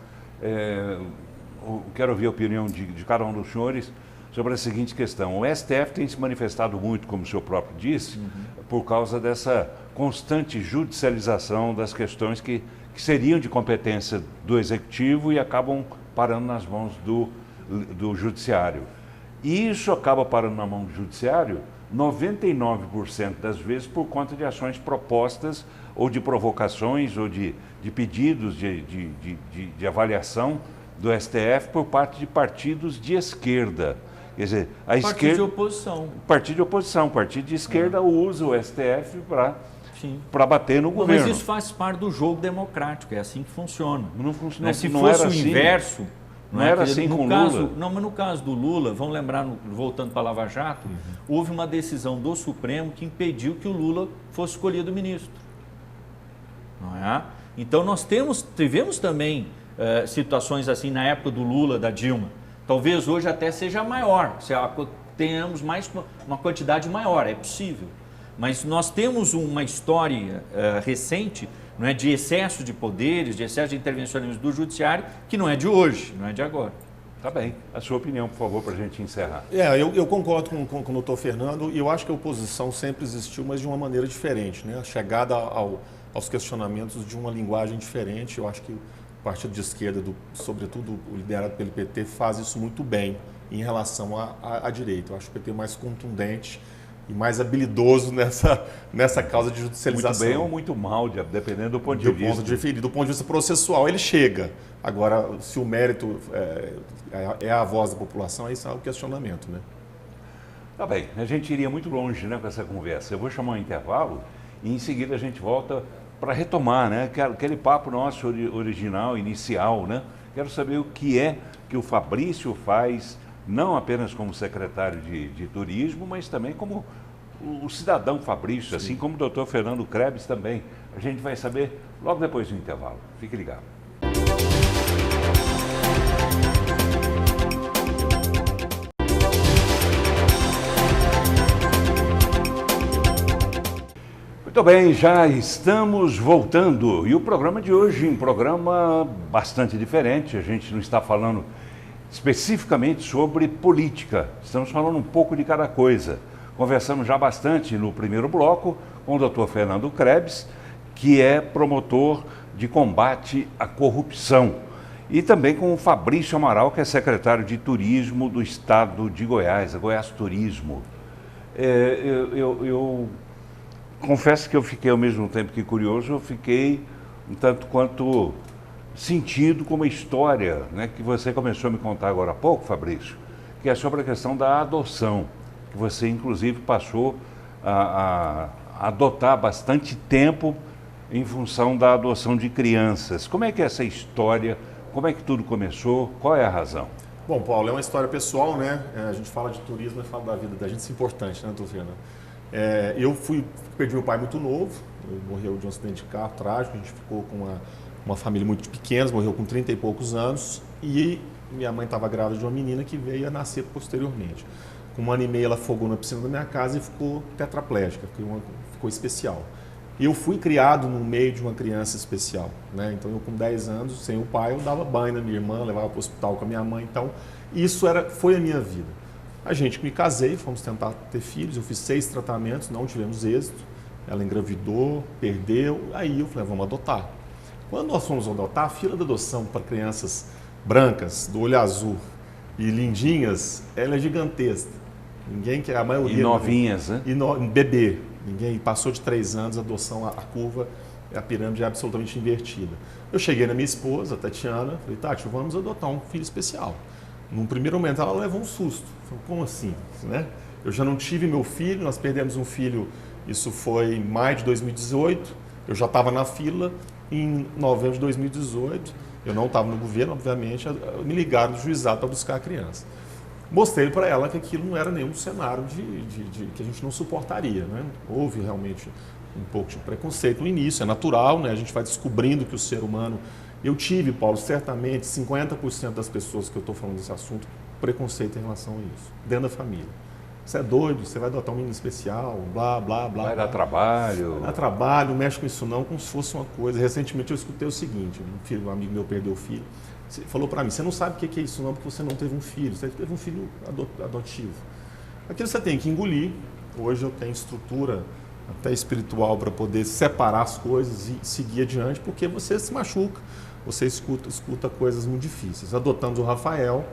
[SPEAKER 1] quero ouvir a opinião de cada um dos senhores sobre a seguinte questão. O STF tem se manifestado muito, como o senhor próprio disse, por causa dessa constante judicialização das questões que seriam de competência do Executivo e acabam parando nas mãos do Judiciário. E isso acaba parando na mão do Judiciário 99% das vezes por conta de ações propostas ou de provocações ou de pedidos de avaliação do STF por parte de partidos de esquerda. Quer dizer, a esquerda...
[SPEAKER 2] Partido de oposição.
[SPEAKER 1] Partido de oposição. Partido de esquerda usa o STF para para bater no governo.
[SPEAKER 2] Mas isso faz parte do jogo democrático, é assim que funciona.
[SPEAKER 1] Não funciona.
[SPEAKER 2] Se fosse o inverso...
[SPEAKER 1] Não era assim com o Lula?
[SPEAKER 2] Não, mas no caso do Lula, vamos lembrar, voltando para a Lava Jato, houve uma decisão do Supremo que impediu que o Lula fosse escolhido ministro. Não é? Então nós tivemos também situações assim na época do Lula, da Dilma. Talvez hoje até seja maior, tenhamos uma quantidade maior, é possível. Mas nós temos uma história recente, não é, de excesso de poderes, de excesso de intervencionismo do judiciário, que não é de hoje, não é de agora.
[SPEAKER 1] Tá bem. A sua opinião, por favor, para a gente encerrar.
[SPEAKER 3] Eu concordo com o doutor Fernando e eu acho que a oposição sempre existiu, mas de uma maneira diferente, né? A chegada aos questionamentos de uma linguagem diferente. Eu acho que o partido de esquerda, sobretudo liderado pelo PT, faz isso muito bem em relação à direita. Eu acho o PT mais contundente e mais habilidoso nessa causa de judicialização.
[SPEAKER 1] Muito bem ou muito mal, dependendo do ponto de vista.
[SPEAKER 3] Do ponto de vista processual, ele chega. Agora, se o mérito é a voz da população, aí isso é o questionamento, né?
[SPEAKER 1] Tá bem, a gente iria muito longe, né, com essa conversa. Eu vou chamar um intervalo e em seguida a gente volta para retomar, né, aquele papo nosso original, inicial, né? Quero saber o que é que o Fabrício faz, não apenas como secretário de turismo, mas também como o cidadão Fabrício, assim como o doutor Fernando Krebs também. A gente vai saber logo depois do intervalo. Fique ligado. Muito bem, já estamos voltando. E o programa de hoje, um programa bastante diferente. A gente não está falando especificamente sobre política. Estamos falando um pouco de cada coisa. Conversamos já bastante no primeiro bloco com o Dr. Fernando Krebs, que é promotor de combate à corrupção, e também com o Fabrício Amaral, que é secretário de Turismo do Estado de Goiás, a Goiás Turismo. Eu confesso que eu fiquei ao mesmo tempo que curioso, eu fiquei um tanto quanto sentido com uma história, né, que você começou a me contar agora há pouco, Fabrício, que é sobre a questão da adoção, que você inclusive passou a adotar bastante tempo em função da adoção de crianças. Como é que é essa história? Como é que tudo começou? Qual é a razão?
[SPEAKER 3] Bom, Paulo, é uma história pessoal, né? A gente fala de turismo e fala da vida da gente, isso é importante, né, doutor Fernando? Eu perdi meu pai muito novo, ele morreu de um acidente de carro trágico, a gente ficou com uma família muito pequena, morreu com 30 e poucos anos, e minha mãe estava grávida de uma menina que veio a nascer posteriormente. Com 1 ano e meio ela afogou na piscina da minha casa e ficou tetraplégica, ficou especial. E eu fui criado no meio de uma criança especial, né? Então eu com 10 anos, sem o pai, eu dava banho na minha irmã, levava para o hospital com a minha mãe, então isso foi a minha vida. Me casei, fomos tentar ter filhos, eu fiz 6 tratamentos, não tivemos êxito, ela engravidou, perdeu, aí eu falei, vamos adotar. Quando nós fomos adotar, a fila de adoção para crianças brancas, do olho azul e lindinhas, ela é gigantesca. Ninguém quer, a maioria...
[SPEAKER 1] E novinhas, né?
[SPEAKER 3] Bebê. Ninguém passou de 3 anos, a adoção, a curva, a pirâmide é absolutamente invertida. Eu cheguei na minha esposa, a Tatiana, falei, Tati, vamos adotar um filho especial. Num primeiro momento ela levou um susto. Falei, como assim? Né? Eu já não tive meu filho, nós perdemos um filho, isso foi em maio de 2018, eu já estava na fila, em novembro de 2018, eu não estava no governo, obviamente, me ligaram do juizado para buscar a criança. Mostrei para ela que aquilo não era nenhum cenário que a gente não suportaria, né? Houve realmente um pouco de preconceito no início, é natural, né? A gente vai descobrindo que o ser humano... Eu tive, Paulo, certamente 50% das pessoas que eu estou falando desse assunto, preconceito em relação a isso, dentro da família. Você é doido, você vai adotar um menino especial, blá, blá, blá.
[SPEAKER 1] Vai dar trabalho.
[SPEAKER 3] Vai dar trabalho, não mexe com isso não, como se fosse uma coisa. Recentemente eu escutei o seguinte, um amigo meu perdeu o filho, falou para mim, você não sabe o que é isso não, porque você não teve um filho, você teve um filho adotivo. Aquilo você tem que engolir. Hoje eu tenho estrutura até espiritual para poder separar as coisas e seguir adiante, porque você se machuca, você escuta coisas muito difíceis. Adotamos o Rafael,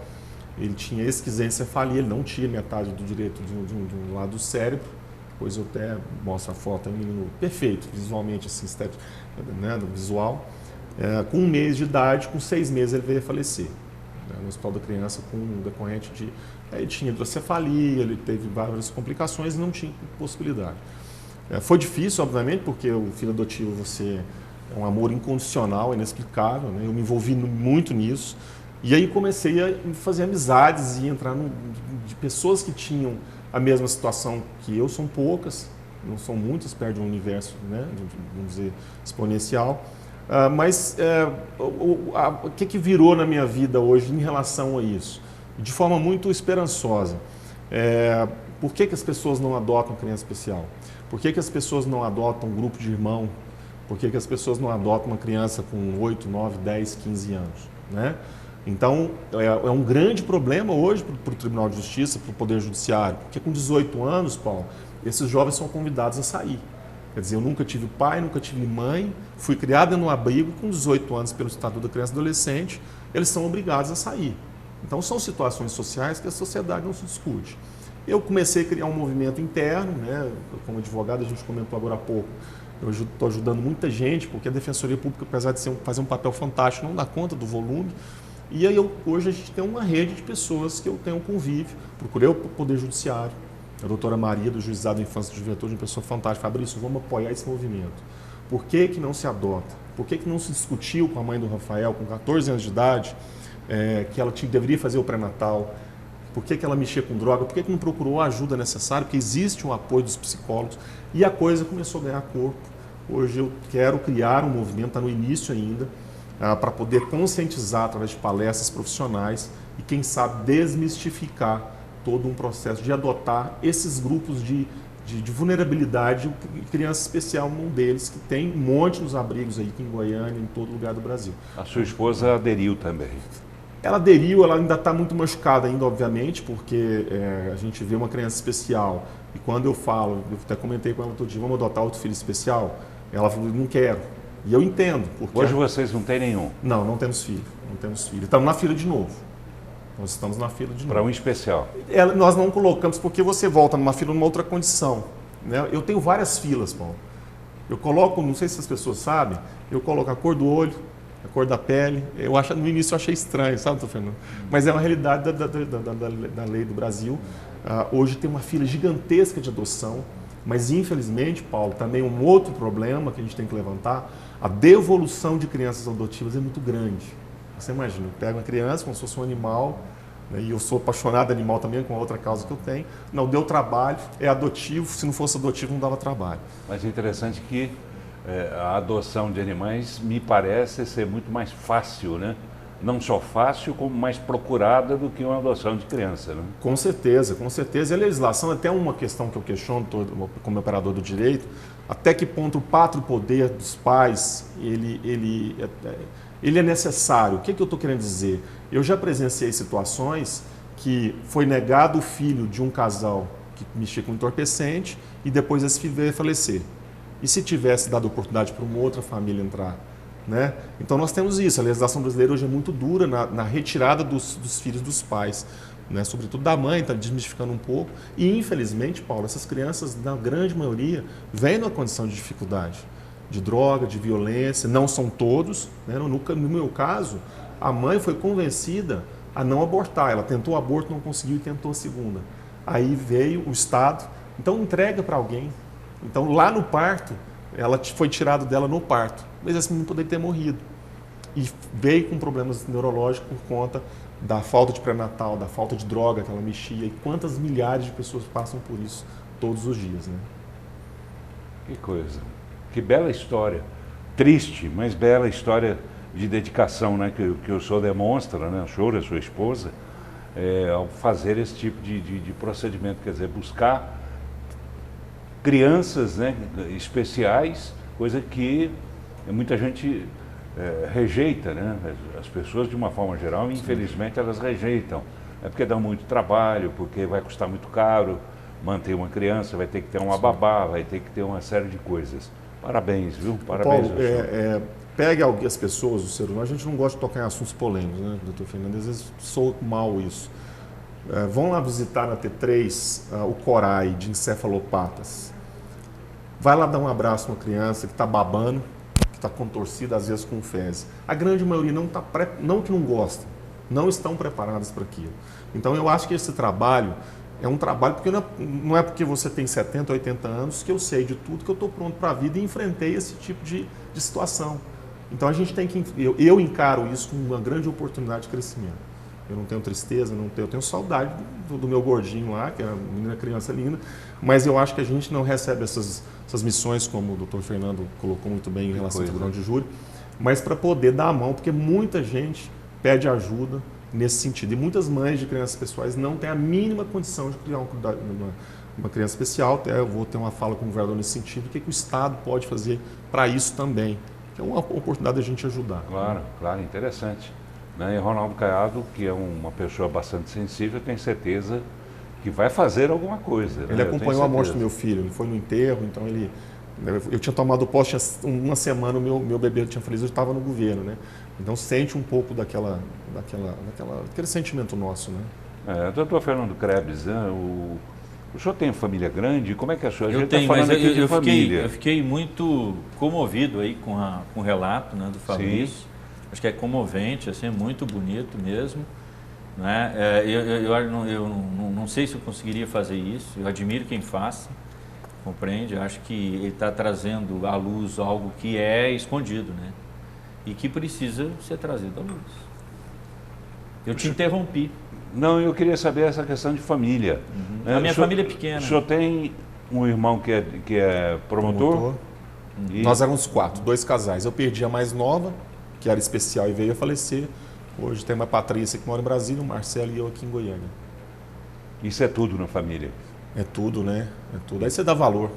[SPEAKER 3] ele tinha esquizencefalia, ele não tinha metade do direito de um lado do cérebro, depois eu até mostro a foto, é um menino perfeito, visualmente, assim, estético, né, do visual. Com 1 mês de idade, com 6 meses ele veio a falecer, né, no Hospital da Criança com um decorrente de... Ele tinha hidrocefalia, ele teve várias complicações e não tinha possibilidade. Foi difícil, obviamente, porque o filho adotivo você é um amor incondicional, inexplicável, né? Eu me envolvi muito nisso. E aí comecei a fazer amizades e entrar de pessoas que tinham a mesma situação que eu. São poucas, não são muitas, perto de um universo, né? Vamos dizer, exponencial. Mas o que virou na minha vida hoje em relação a isso? De forma muito esperançosa. Por que as pessoas não adotam criança especial? Por que as pessoas não adotam um grupo de irmão? Por que as pessoas não adotam uma criança com 8, 9, 10, 15 anos? Né? Então, é um grande problema hoje para o Tribunal de Justiça, para o Poder Judiciário, porque com 18 anos, Paulo, esses jovens são convidados a sair. Quer dizer, eu nunca tive pai, nunca tive mãe, fui criada no abrigo, com 18 anos pelo Estatuto da Criança e Adolescente, eles são obrigados a sair. Então, são situações sociais que a sociedade não se discute. Eu comecei a criar um movimento interno, né? Como advogado, a gente comentou agora há pouco, eu estou ajudando muita gente, porque a Defensoria Pública, apesar de fazer um papel fantástico, não dá conta do volume. E aí hoje a gente tem uma rede de pessoas que eu tenho convívio. Procurei o Poder Judiciário, a doutora Maria, do Juizado da Infância e Juventude, uma pessoa fantástica. Fabrício, vamos apoiar esse movimento. Por que não se adota? Por que não se discutiu com a mãe do Rafael, com 14 anos de idade, que ela deveria fazer o pré-natal? Por que ela mexia com droga? Por que não procurou a ajuda necessária? Porque existe um apoio dos psicólogos. E a coisa começou a ganhar corpo. Hoje eu quero criar um movimento, está no início ainda, para poder conscientizar através de palestras profissionais e, quem sabe, desmistificar todo um processo de adotar esses grupos de vulnerabilidade. Criança especial, um deles, que tem um monte nos abrigos aí, aqui em Goiânia, em todo lugar do Brasil.
[SPEAKER 1] A sua esposa aderiu também?
[SPEAKER 3] Ela aderiu, ela ainda está muito machucada ainda, obviamente, porque a gente vê uma criança especial e quando eu falo, eu até comentei com ela todo dia, vamos adotar outro filho especial, ela falou, não quero. E eu entendo. Porque
[SPEAKER 1] hoje vocês não têm nenhum?
[SPEAKER 3] Não temos filho, não temos filho. Estamos na fila de novo. Nós estamos na fila de novo.
[SPEAKER 1] Para um especial?
[SPEAKER 3] Nós não colocamos, porque você volta numa fila numa outra condição. Né? Eu tenho várias filas, Paulo. Eu coloco, não sei se as pessoas sabem, eu coloco a cor do olho, a cor da pele. No início eu achei estranho, sabe, Fernando? Mas é uma realidade da lei do Brasil. Hoje tem uma fila gigantesca de adoção, mas infelizmente, Paulo, também um outro problema que a gente tem que levantar, a devolução de crianças adotivas é muito grande. Você imagina, eu pego uma criança como se fosse um animal, né, e eu sou apaixonado por animal também, com a outra causa que eu tenho, não deu trabalho, é adotivo, se não fosse adotivo não dava trabalho.
[SPEAKER 1] Mas é interessante que a adoção de animais me parece ser muito mais fácil, né? Não só fácil, como mais procurada do que uma adoção de criança, né?
[SPEAKER 3] Com certeza, com certeza. E a legislação, até uma questão que eu questiono como operador do direito, até que ponto o pátrio poder dos pais, ele é necessário. O que eu estou querendo dizer? Eu já presenciei situações que foi negado o filho de um casal que mexia com entorpecente e depois esse filho veio a falecer. E se tivesse dado oportunidade para uma outra família entrar? Né? Então nós temos isso, a legislação brasileira hoje é muito dura na retirada dos filhos dos pais, né? Sobretudo da mãe, está desmistificando um pouco. E infelizmente, Paulo, essas crianças, na grande maioria, vêm numa condição de dificuldade, de droga, de violência, não são todos. Né? No meu caso, a mãe foi convencida a não abortar, ela tentou o aborto, não conseguiu e tentou a segunda. Aí veio o Estado, então entrega para alguém. Então lá no parto, ela foi tirada dela no parto, mas esse menino poderia ter morrido. E veio com problemas neurológicos por conta da falta de pré-natal, da falta de droga que ela mexia. E quantas milhares de pessoas passam por isso todos os dias, né?
[SPEAKER 1] Que coisa. Que bela história. Triste, mas bela história de dedicação, né? Que o senhor demonstra, né? O senhor e a sua esposa, ao fazer esse tipo de procedimento. Quer dizer, buscar crianças, né, especiais, coisa que muita gente rejeita, né? As pessoas, de uma forma geral, infelizmente, elas rejeitam. É porque dá muito trabalho, porque vai custar muito caro manter uma criança, vai ter que ter uma babá, vai ter que ter uma série de coisas. Parabéns, viu? Parabéns.
[SPEAKER 3] Paulo, pegue as pessoas, o ser humano, a gente não gosta de tocar em assuntos polêmicos, né, doutor Fernando? Às vezes soa mal isso. Vão lá visitar na T3 o CORAI de encefalopatas. Vai lá dar um abraço a uma criança que está babando, que está contorcida, às vezes com fezes. A grande maioria não que não gosta, não estão preparadas para aquilo. Então eu acho que esse trabalho É um trabalho, porque não é porque você tem 70, 80 anos que eu sei de tudo, que eu estou pronto para a vida e enfrentei esse tipo de situação. Então a gente tem que... Eu encaro isso como uma grande oportunidade de crescimento. Eu não tenho tristeza, eu tenho saudade do meu gordinho lá, que é uma menina criança linda, mas eu acho que a gente não recebe essas missões, como o doutor Fernando colocou muito bem em relação ao tribunal de júri, mas para poder dar a mão, porque muita gente pede ajuda nesse sentido. E muitas mães de crianças pessoais não têm a mínima condição de criar uma criança especial. Até eu vou ter uma fala com o governador nesse sentido, o que o Estado pode fazer para isso também. Que é uma oportunidade de a gente ajudar.
[SPEAKER 1] Claro, claro, interessante. E Ronaldo Caiado, que é uma pessoa bastante sensível, eu tenho certeza que vai fazer alguma coisa.
[SPEAKER 3] Ele acompanhou a morte do meu filho, ele foi no enterro, então eu tinha tomado posse, uma semana o meu bebê tinha falecido, eu estava no governo, né? Então sente um pouco daquele sentimento nosso, né?
[SPEAKER 1] Doutor Fernando Krebs, né? O senhor tem família grande? Como é que é a sua?
[SPEAKER 2] Eu tenho, mas eu fiquei muito comovido aí com o relato, né, do Fabrício. Sim. Acho que é comovente, assim, é muito bonito mesmo. Né? Eu não sei se eu conseguiria fazer isso, eu admiro quem faça, compreende? Acho que ele está trazendo à luz algo que é escondido, né? E que precisa ser trazido à luz. Eu te interrompi.
[SPEAKER 1] Não, eu queria saber essa questão de família.
[SPEAKER 2] A minha família é pequena.
[SPEAKER 1] O senhor tem um irmão que é promotor?
[SPEAKER 3] Nós éramos 4, 2 casais. Eu perdi a mais nova, que era especial e veio a falecer. Hoje tem uma Patrícia que mora em Brasília, o Marcelo e eu aqui em Goiânia.
[SPEAKER 1] Isso é tudo na família?
[SPEAKER 3] É tudo, né? É tudo. Aí você dá valor.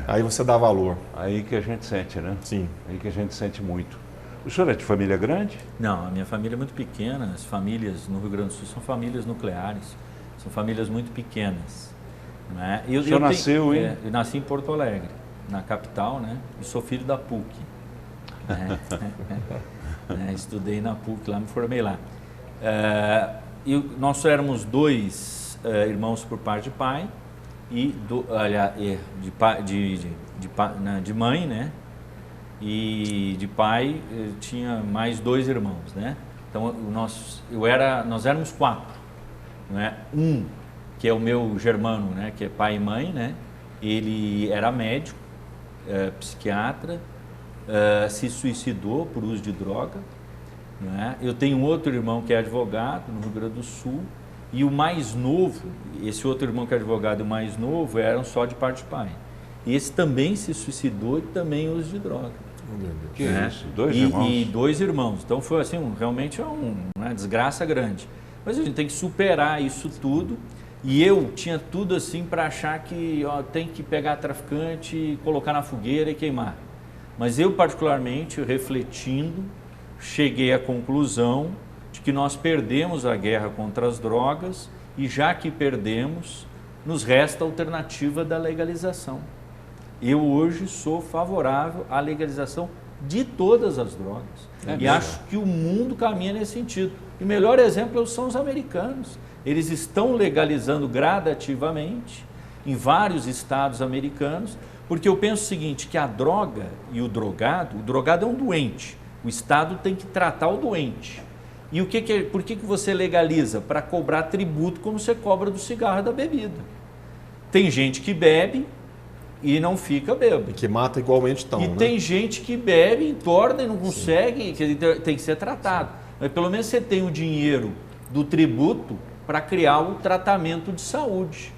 [SPEAKER 3] Aí você dá valor.
[SPEAKER 1] Aí que a gente sente, né?
[SPEAKER 3] Sim.
[SPEAKER 1] Aí que a gente sente muito. O senhor é de família grande?
[SPEAKER 2] Não, a minha família é muito pequena. As famílias no Rio Grande do Sul são famílias nucleares. São famílias muito pequenas. Né?
[SPEAKER 1] O senhor nasceu em?
[SPEAKER 2] Eu nasci em Porto Alegre, na capital, né? E sou filho da PUC. Estudei na PUC, lá me formei lá. Nós éramos 2 irmãos por parte de pai e de mãe, né? E de pai tinha mais 2 irmãos, né? Então nós éramos 4, né? Um que é o meu germano, né? Que é pai e mãe, né? Ele era médico, psiquiatra. Se suicidou por uso de droga, né? Eu tenho outro irmão que é advogado no Rio Grande do Sul e o mais novo, esse outro irmão que é advogado e o mais novo eram só de parte de pai. E esse também se suicidou e também uso de droga.
[SPEAKER 1] Que é isso? 2 irmãos?
[SPEAKER 2] E 2 irmãos. Então foi assim, realmente uma desgraça grande. Mas a gente tem que superar isso tudo. E eu tinha tudo assim para achar que tem que pegar traficante, colocar na fogueira e queimar. Mas eu, particularmente, refletindo, cheguei à conclusão de que nós perdemos a guerra contra as drogas e, já que perdemos, nos resta a alternativa da legalização. Eu hoje sou favorável à legalização de todas as drogas. E acho que o mundo caminha nesse sentido. E o melhor exemplo são os americanos. Eles estão legalizando gradativamente em vários estados americanos. Porque eu penso o seguinte, que a droga e o drogado é um doente. O Estado tem que tratar o doente. E por que você legaliza? Para cobrar tributo como você cobra do cigarro e da bebida. Tem gente que bebe e não fica bêbado.
[SPEAKER 3] E que mata igualmente tão,
[SPEAKER 2] E
[SPEAKER 3] né?
[SPEAKER 2] tem gente que bebe, entorna e não consegue, tem que ser tratado. Mas pelo menos você tem o dinheiro do tributo para criar o tratamento de saúde.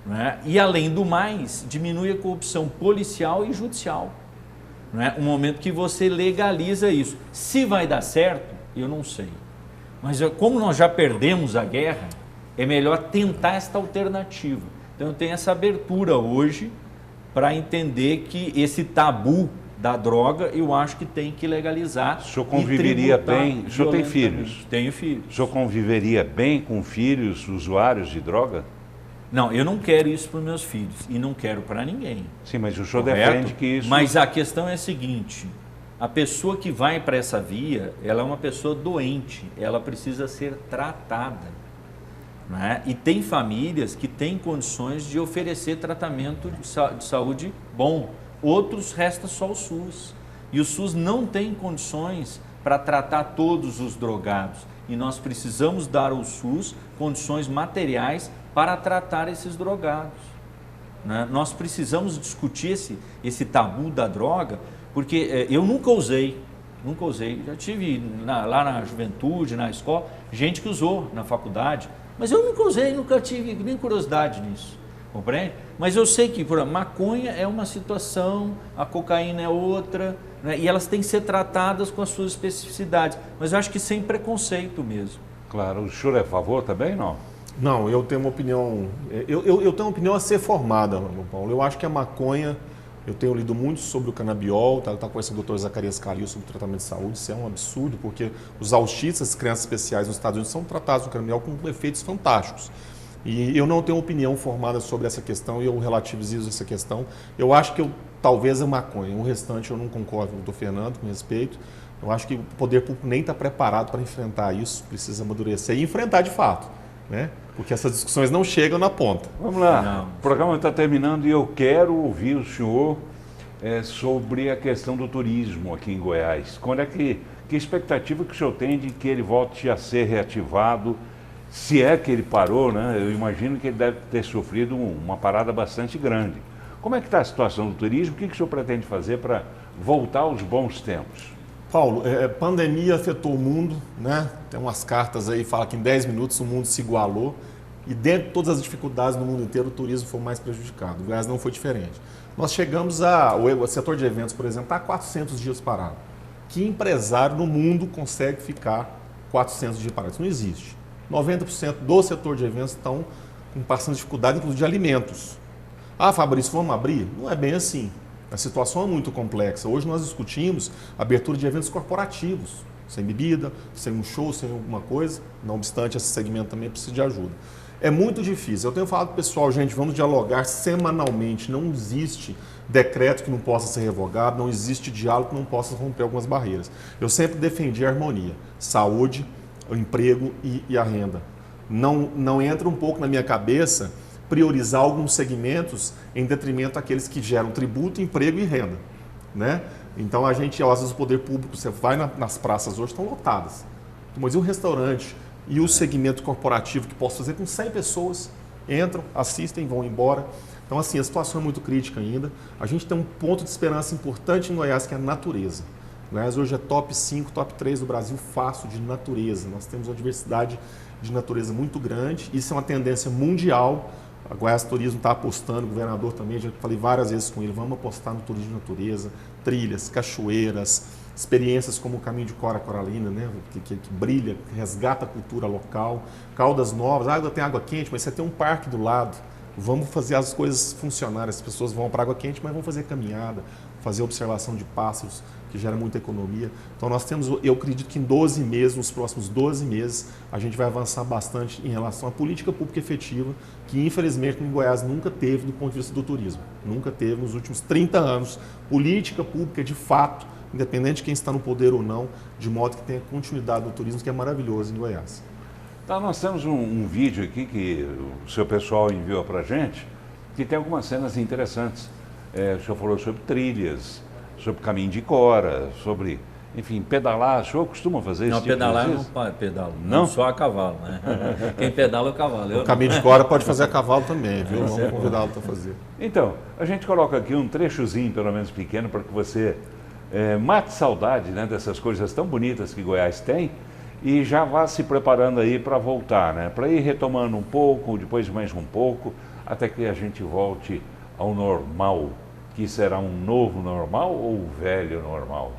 [SPEAKER 2] Né? E, além do mais, diminui a corrupção policial e judicial. Né? Um momento que você legaliza isso. Se vai dar certo, eu não sei. Mas como nós já perdemos a guerra, é melhor tentar esta alternativa. Então eu tenho essa abertura hoje para entender que esse tabu da droga, eu acho que tem que legalizar.
[SPEAKER 1] O senhor conviveria bem? O senhor tem filhos?
[SPEAKER 2] Tenho filhos.
[SPEAKER 1] O senhor conviveria bem com filhos usuários de droga?
[SPEAKER 2] Não, eu não quero isso para os meus filhos e não quero para ninguém.
[SPEAKER 1] Sim, mas o senhor defende que isso...
[SPEAKER 2] Mas a questão é a seguinte, a pessoa que vai para essa via, ela é uma pessoa doente, ela precisa ser tratada. Né? E tem famílias que têm condições de oferecer tratamento de saúde bom, outros resta só o SUS. E o SUS não tem condições para tratar todos os drogados. E nós precisamos dar ao SUS condições materiais para tratar esses drogados. Né? Nós precisamos discutir esse tabu da droga, porque eu nunca usei. Já tive lá na juventude, na escola, gente que usou na faculdade, mas eu nunca usei, nunca tive nem curiosidade nisso, compreende? Mas eu sei que, por exemplo, maconha é uma situação, a cocaína é outra, né? E elas têm que ser tratadas com as suas especificidades, mas eu acho que sem preconceito mesmo.
[SPEAKER 1] Claro, o senhor é a favor também, não?
[SPEAKER 3] Não, eu tenho uma opinião, eu tenho uma opinião a ser formada, Paulo. Eu acho que a maconha, eu tenho lido muito sobre o canabiol, tá conversando com o Dr. Zacarias Calil sobre o tratamento de saúde, isso é um absurdo, porque os autistas, crianças especiais nos Estados Unidos, são tratados com canabiol com efeitos fantásticos. E eu não tenho opinião formada sobre essa questão e eu relativizo essa questão. Eu acho que talvez a maconha, o restante eu não concordo com o Dr. Fernando, com respeito. Eu acho que o poder público nem está preparado para enfrentar isso, precisa amadurecer e enfrentar de fato, né? Porque essas discussões não chegam na ponta.
[SPEAKER 1] Vamos lá, o programa está terminando e eu quero ouvir o senhor sobre a questão do turismo aqui em Goiás. Quando é que expectativa que o senhor tem de que ele volte a ser reativado, se é que ele parou, né? Eu imagino que ele deve ter sofrido uma parada bastante grande. Como é que está a situação do turismo? O que o senhor pretende fazer para voltar aos bons tempos?
[SPEAKER 3] Paulo, pandemia afetou o mundo, né? Tem umas cartas aí que falam que em 10 minutos o mundo se igualou e dentro de todas as dificuldades no mundo inteiro o turismo foi mais prejudicado. O Goiás não foi diferente. Nós chegamos o setor de eventos, por exemplo, está há 400 dias parado. Que empresário no mundo consegue ficar 400 dias parado? Isso não existe. 90% do setor de eventos estão passando dificuldade, inclusive de alimentos. Ah, Fabrício, vamos abrir? Não é bem assim. A situação é muito complexa. Hoje nós discutimos a abertura de eventos corporativos, sem bebida, sem um show, sem alguma coisa. Não obstante, esse segmento também precisa de ajuda. É muito difícil. Eu tenho falado para o pessoal, gente, vamos dialogar semanalmente. Não existe decreto que não possa ser revogado, não existe diálogo que não possa romper algumas barreiras. Eu sempre defendi a harmonia, saúde, o emprego e a renda. Não entra um pouco na minha cabeça priorizar alguns segmentos em detrimento daqueles que geram tributo, emprego e renda, né? Então às vezes o poder público, você vai nas praças hoje, estão lotadas. Mas e o restaurante e o segmento corporativo que posso fazer com 100 pessoas, entram, assistem, vão embora. Então assim, a situação é muito crítica ainda. A gente tem um ponto de esperança importante em Goiás, que é a natureza. Goiás hoje é top 5, top 3 do Brasil fácil de natureza. Nós temos uma diversidade de natureza muito grande. Isso é uma tendência mundial. A Goiás Turismo está apostando, o governador também, já falei várias vezes com ele, vamos apostar no turismo de natureza, trilhas, cachoeiras, experiências como o Caminho de Cora Coralina, né? que brilha, que resgata a cultura local, Caldas Novas, tem água quente, mas você tem um parque do lado, vamos fazer as coisas funcionarem, as pessoas vão para água quente, mas vão fazer caminhada, fazer observação de pássaros, que gera muita economia. Então nós temos, eu acredito que em 12 meses, nos próximos 12 meses, a gente vai avançar bastante em relação à política pública efetiva, que infelizmente em Goiás nunca teve do ponto de vista do turismo. Nunca teve nos últimos 30 anos política pública de fato, independente de quem está no poder ou não, de modo que tenha continuidade do turismo, que é maravilhoso em Goiás.
[SPEAKER 1] Tá, nós temos um vídeo aqui que o seu pessoal enviou para a gente, que tem algumas cenas interessantes. O senhor falou sobre trilhas, sobre Caminho de Cora, sobre, enfim, pedalar. O senhor costuma fazer isso?
[SPEAKER 2] Não, pedalar não pedalo. Não? Só a cavalo, né? Quem pedala é o cavalo.
[SPEAKER 3] O Caminho de Cora pode fazer a cavalo também, viu? Vamos convidá-lo para fazer.
[SPEAKER 1] Então, a gente coloca aqui um trechozinho, pelo menos pequeno, para que você mate saudade, né, dessas coisas tão bonitas que Goiás tem e já vá se preparando aí para voltar, né? Para ir retomando um pouco, depois mais um pouco, até que a gente volte ao normal. Que será um novo normal ou o velho normal?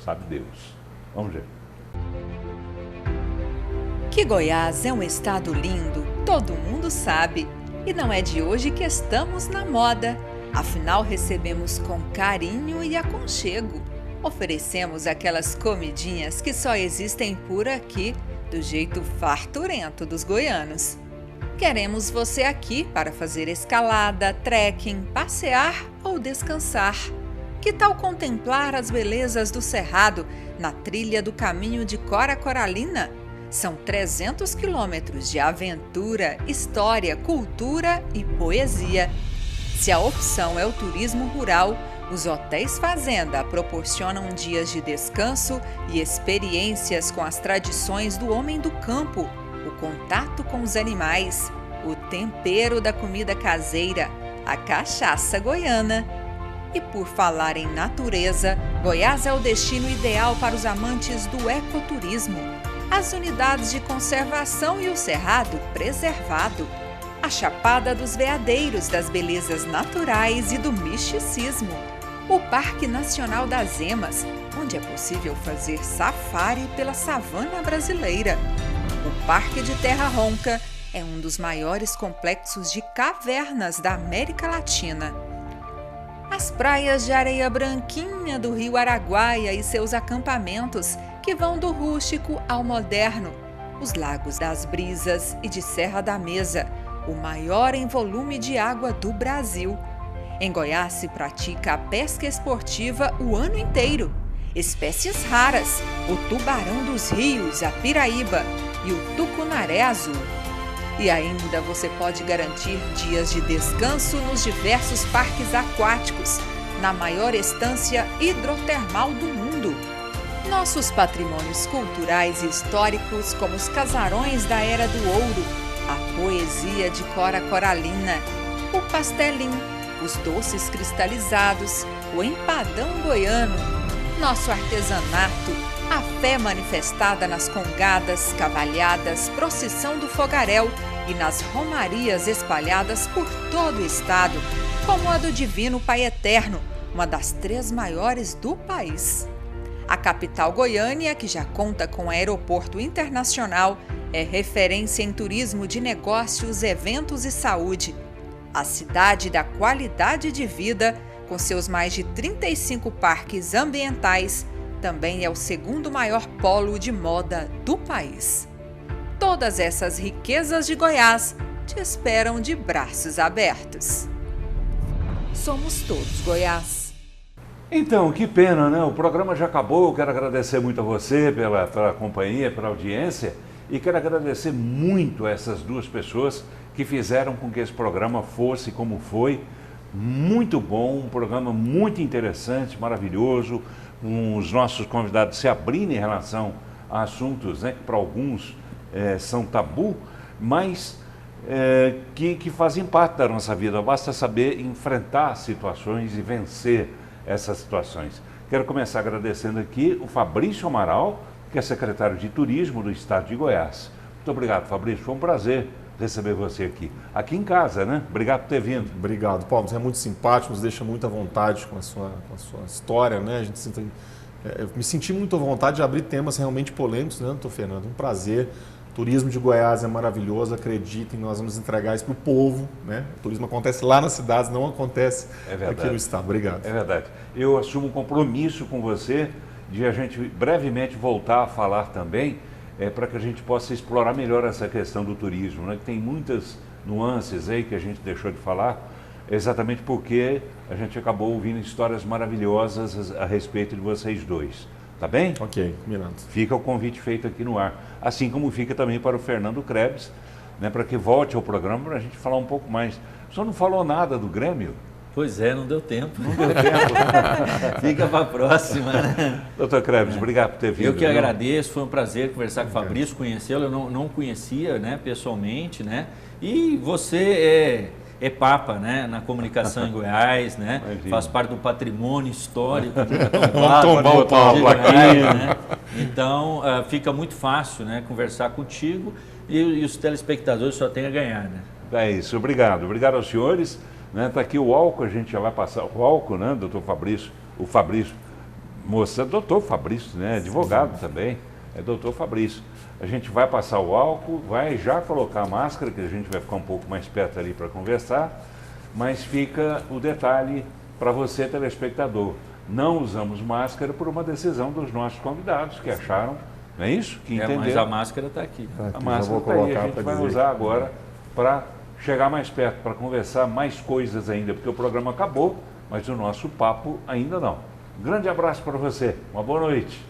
[SPEAKER 1] Sabe Deus. Vamos ver.
[SPEAKER 4] Que Goiás é um estado lindo, todo mundo sabe. E não é de hoje que estamos na moda. Afinal, recebemos com carinho e aconchego. Oferecemos aquelas comidinhas que só existem por aqui, do jeito farturento dos goianos. Queremos você aqui para fazer escalada, trekking, passear ou descansar. Que tal contemplar as belezas do Cerrado na trilha do Caminho de Cora Coralina? São 300 quilômetros de aventura, história, cultura e poesia. Se a opção é o turismo rural, os hotéis fazenda proporcionam dias de descanso e experiências com as tradições do homem do campo, o contato com os animais. o tempero da comida caseira, a cachaça goiana. E por falar em natureza, Goiás é o destino ideal para os amantes do ecoturismo. As unidades de conservação e o cerrado preservado. A Chapada dos Veadeiros, das belezas naturais e do misticismo. O Parque Nacional das Emas, onde é possível fazer safari pela savana brasileira. O Parque de Terra Ronca é um dos maiores complexos de cavernas da América Latina. As praias de areia branquinha do Rio Araguaia e seus acampamentos, que vão do rústico ao moderno. Os Lagos das Brisas e de Serra da Mesa, o maior em volume de água do Brasil. Em Goiás se pratica a pesca esportiva o ano inteiro. Espécies raras, o tubarão dos rios, a piraíba e o tucunaré azul. E ainda você pode garantir dias de descanso nos diversos parques aquáticos, na maior estância hidrotermal do mundo. Nossos patrimônios culturais e históricos, como os casarões da Era do Ouro, a poesia de Cora Coralina, o pastelim, os doces cristalizados, o empadão goiano, nosso artesanato, a fé manifestada nas congadas, cavalhadas, procissão do fogaréu e nas romarias espalhadas por todo o estado, como a do Divino Pai Eterno, uma das 3 maiores do país. A capital Goiânia, que já conta com aeroporto internacional, é referência em turismo de negócios, eventos e saúde. A cidade da qualidade de vida, com seus mais de 35 parques ambientais, também é o 2º maior polo de moda do país. Todas essas riquezas de Goiás te esperam de braços abertos. Somos todos Goiás.
[SPEAKER 1] Então, que pena, né? O programa já acabou. Eu quero agradecer muito a você pela companhia, pela audiência, e quero agradecer muito a essas 2 pessoas que fizeram com que esse programa fosse como foi. Muito bom, um programa muito interessante, maravilhoso, com os nossos convidados se abrindo em relação a assuntos, né, que para alguns são tabu, mas que fazem parte da nossa vida. Basta saber enfrentar situações e vencer essas situações. Quero começar agradecendo aqui o Fabrício Amaral, que é secretário de Turismo do Estado de Goiás. Muito obrigado, Fabrício, foi um prazer receber você aqui em casa, né? Obrigado por ter vindo.
[SPEAKER 3] Obrigado, Paulo, você é muito simpático, nos deixa muito à vontade com a sua história, né? Eu me senti muito à vontade de abrir temas realmente polêmicos, né, doutor Fernando? Um prazer. O turismo de Goiás é maravilhoso, acreditem, nós vamos entregar isso para o povo, né? O turismo acontece lá nas cidades, não acontece aqui no estado. Obrigado.
[SPEAKER 1] É verdade. Eu assumo um compromisso com você de a gente brevemente voltar a falar também, para que a gente possa explorar melhor essa questão do turismo, né? Que tem muitas nuances aí que a gente deixou de falar, exatamente porque a gente acabou ouvindo histórias maravilhosas a respeito de vocês 2. Tá bem?
[SPEAKER 3] Ok, combinado.
[SPEAKER 1] Fica o convite feito aqui no ar. Assim como fica também para o Fernando Krebs, né, para que volte ao programa para a gente falar um pouco mais. O senhor não falou nada do Grêmio?
[SPEAKER 2] Pois é, não deu tempo.
[SPEAKER 1] Não deu tempo.
[SPEAKER 2] Fica para a próxima, né?
[SPEAKER 1] Doutor Krebs, obrigado por ter vindo.
[SPEAKER 2] Eu que agradeço, foi um prazer conversar com o Fabrício, conhecê-lo. Eu não conhecia, né, pessoalmente, né? E você é papa, né, na comunicação em Goiás, né? Imagina. Faz parte do patrimônio histórico de Goiás, né? Então, fica muito fácil, né, conversar contigo e os telespectadores só têm a ganhar, né?
[SPEAKER 1] É isso, obrigado. Obrigado aos senhores. Está aqui o álcool, a gente já vai passar o álcool, né, doutor Fabrício? O Fabrício, moça, doutor Fabrício, né, advogado também, é doutor Fabrício. A gente vai passar o álcool, vai já colocar a máscara, que a gente vai ficar um pouco mais perto ali para conversar, mas fica o detalhe para você, telespectador. Não usamos máscara por uma decisão dos nossos convidados, que acharam, não é isso? Que entenderam.
[SPEAKER 2] Mas a máscara está aqui.
[SPEAKER 1] A máscara está aí, a gente vai usar agora para chegar mais perto, para conversar mais coisas ainda, porque o programa acabou, mas o nosso papo ainda não. Um grande abraço para você, uma boa noite.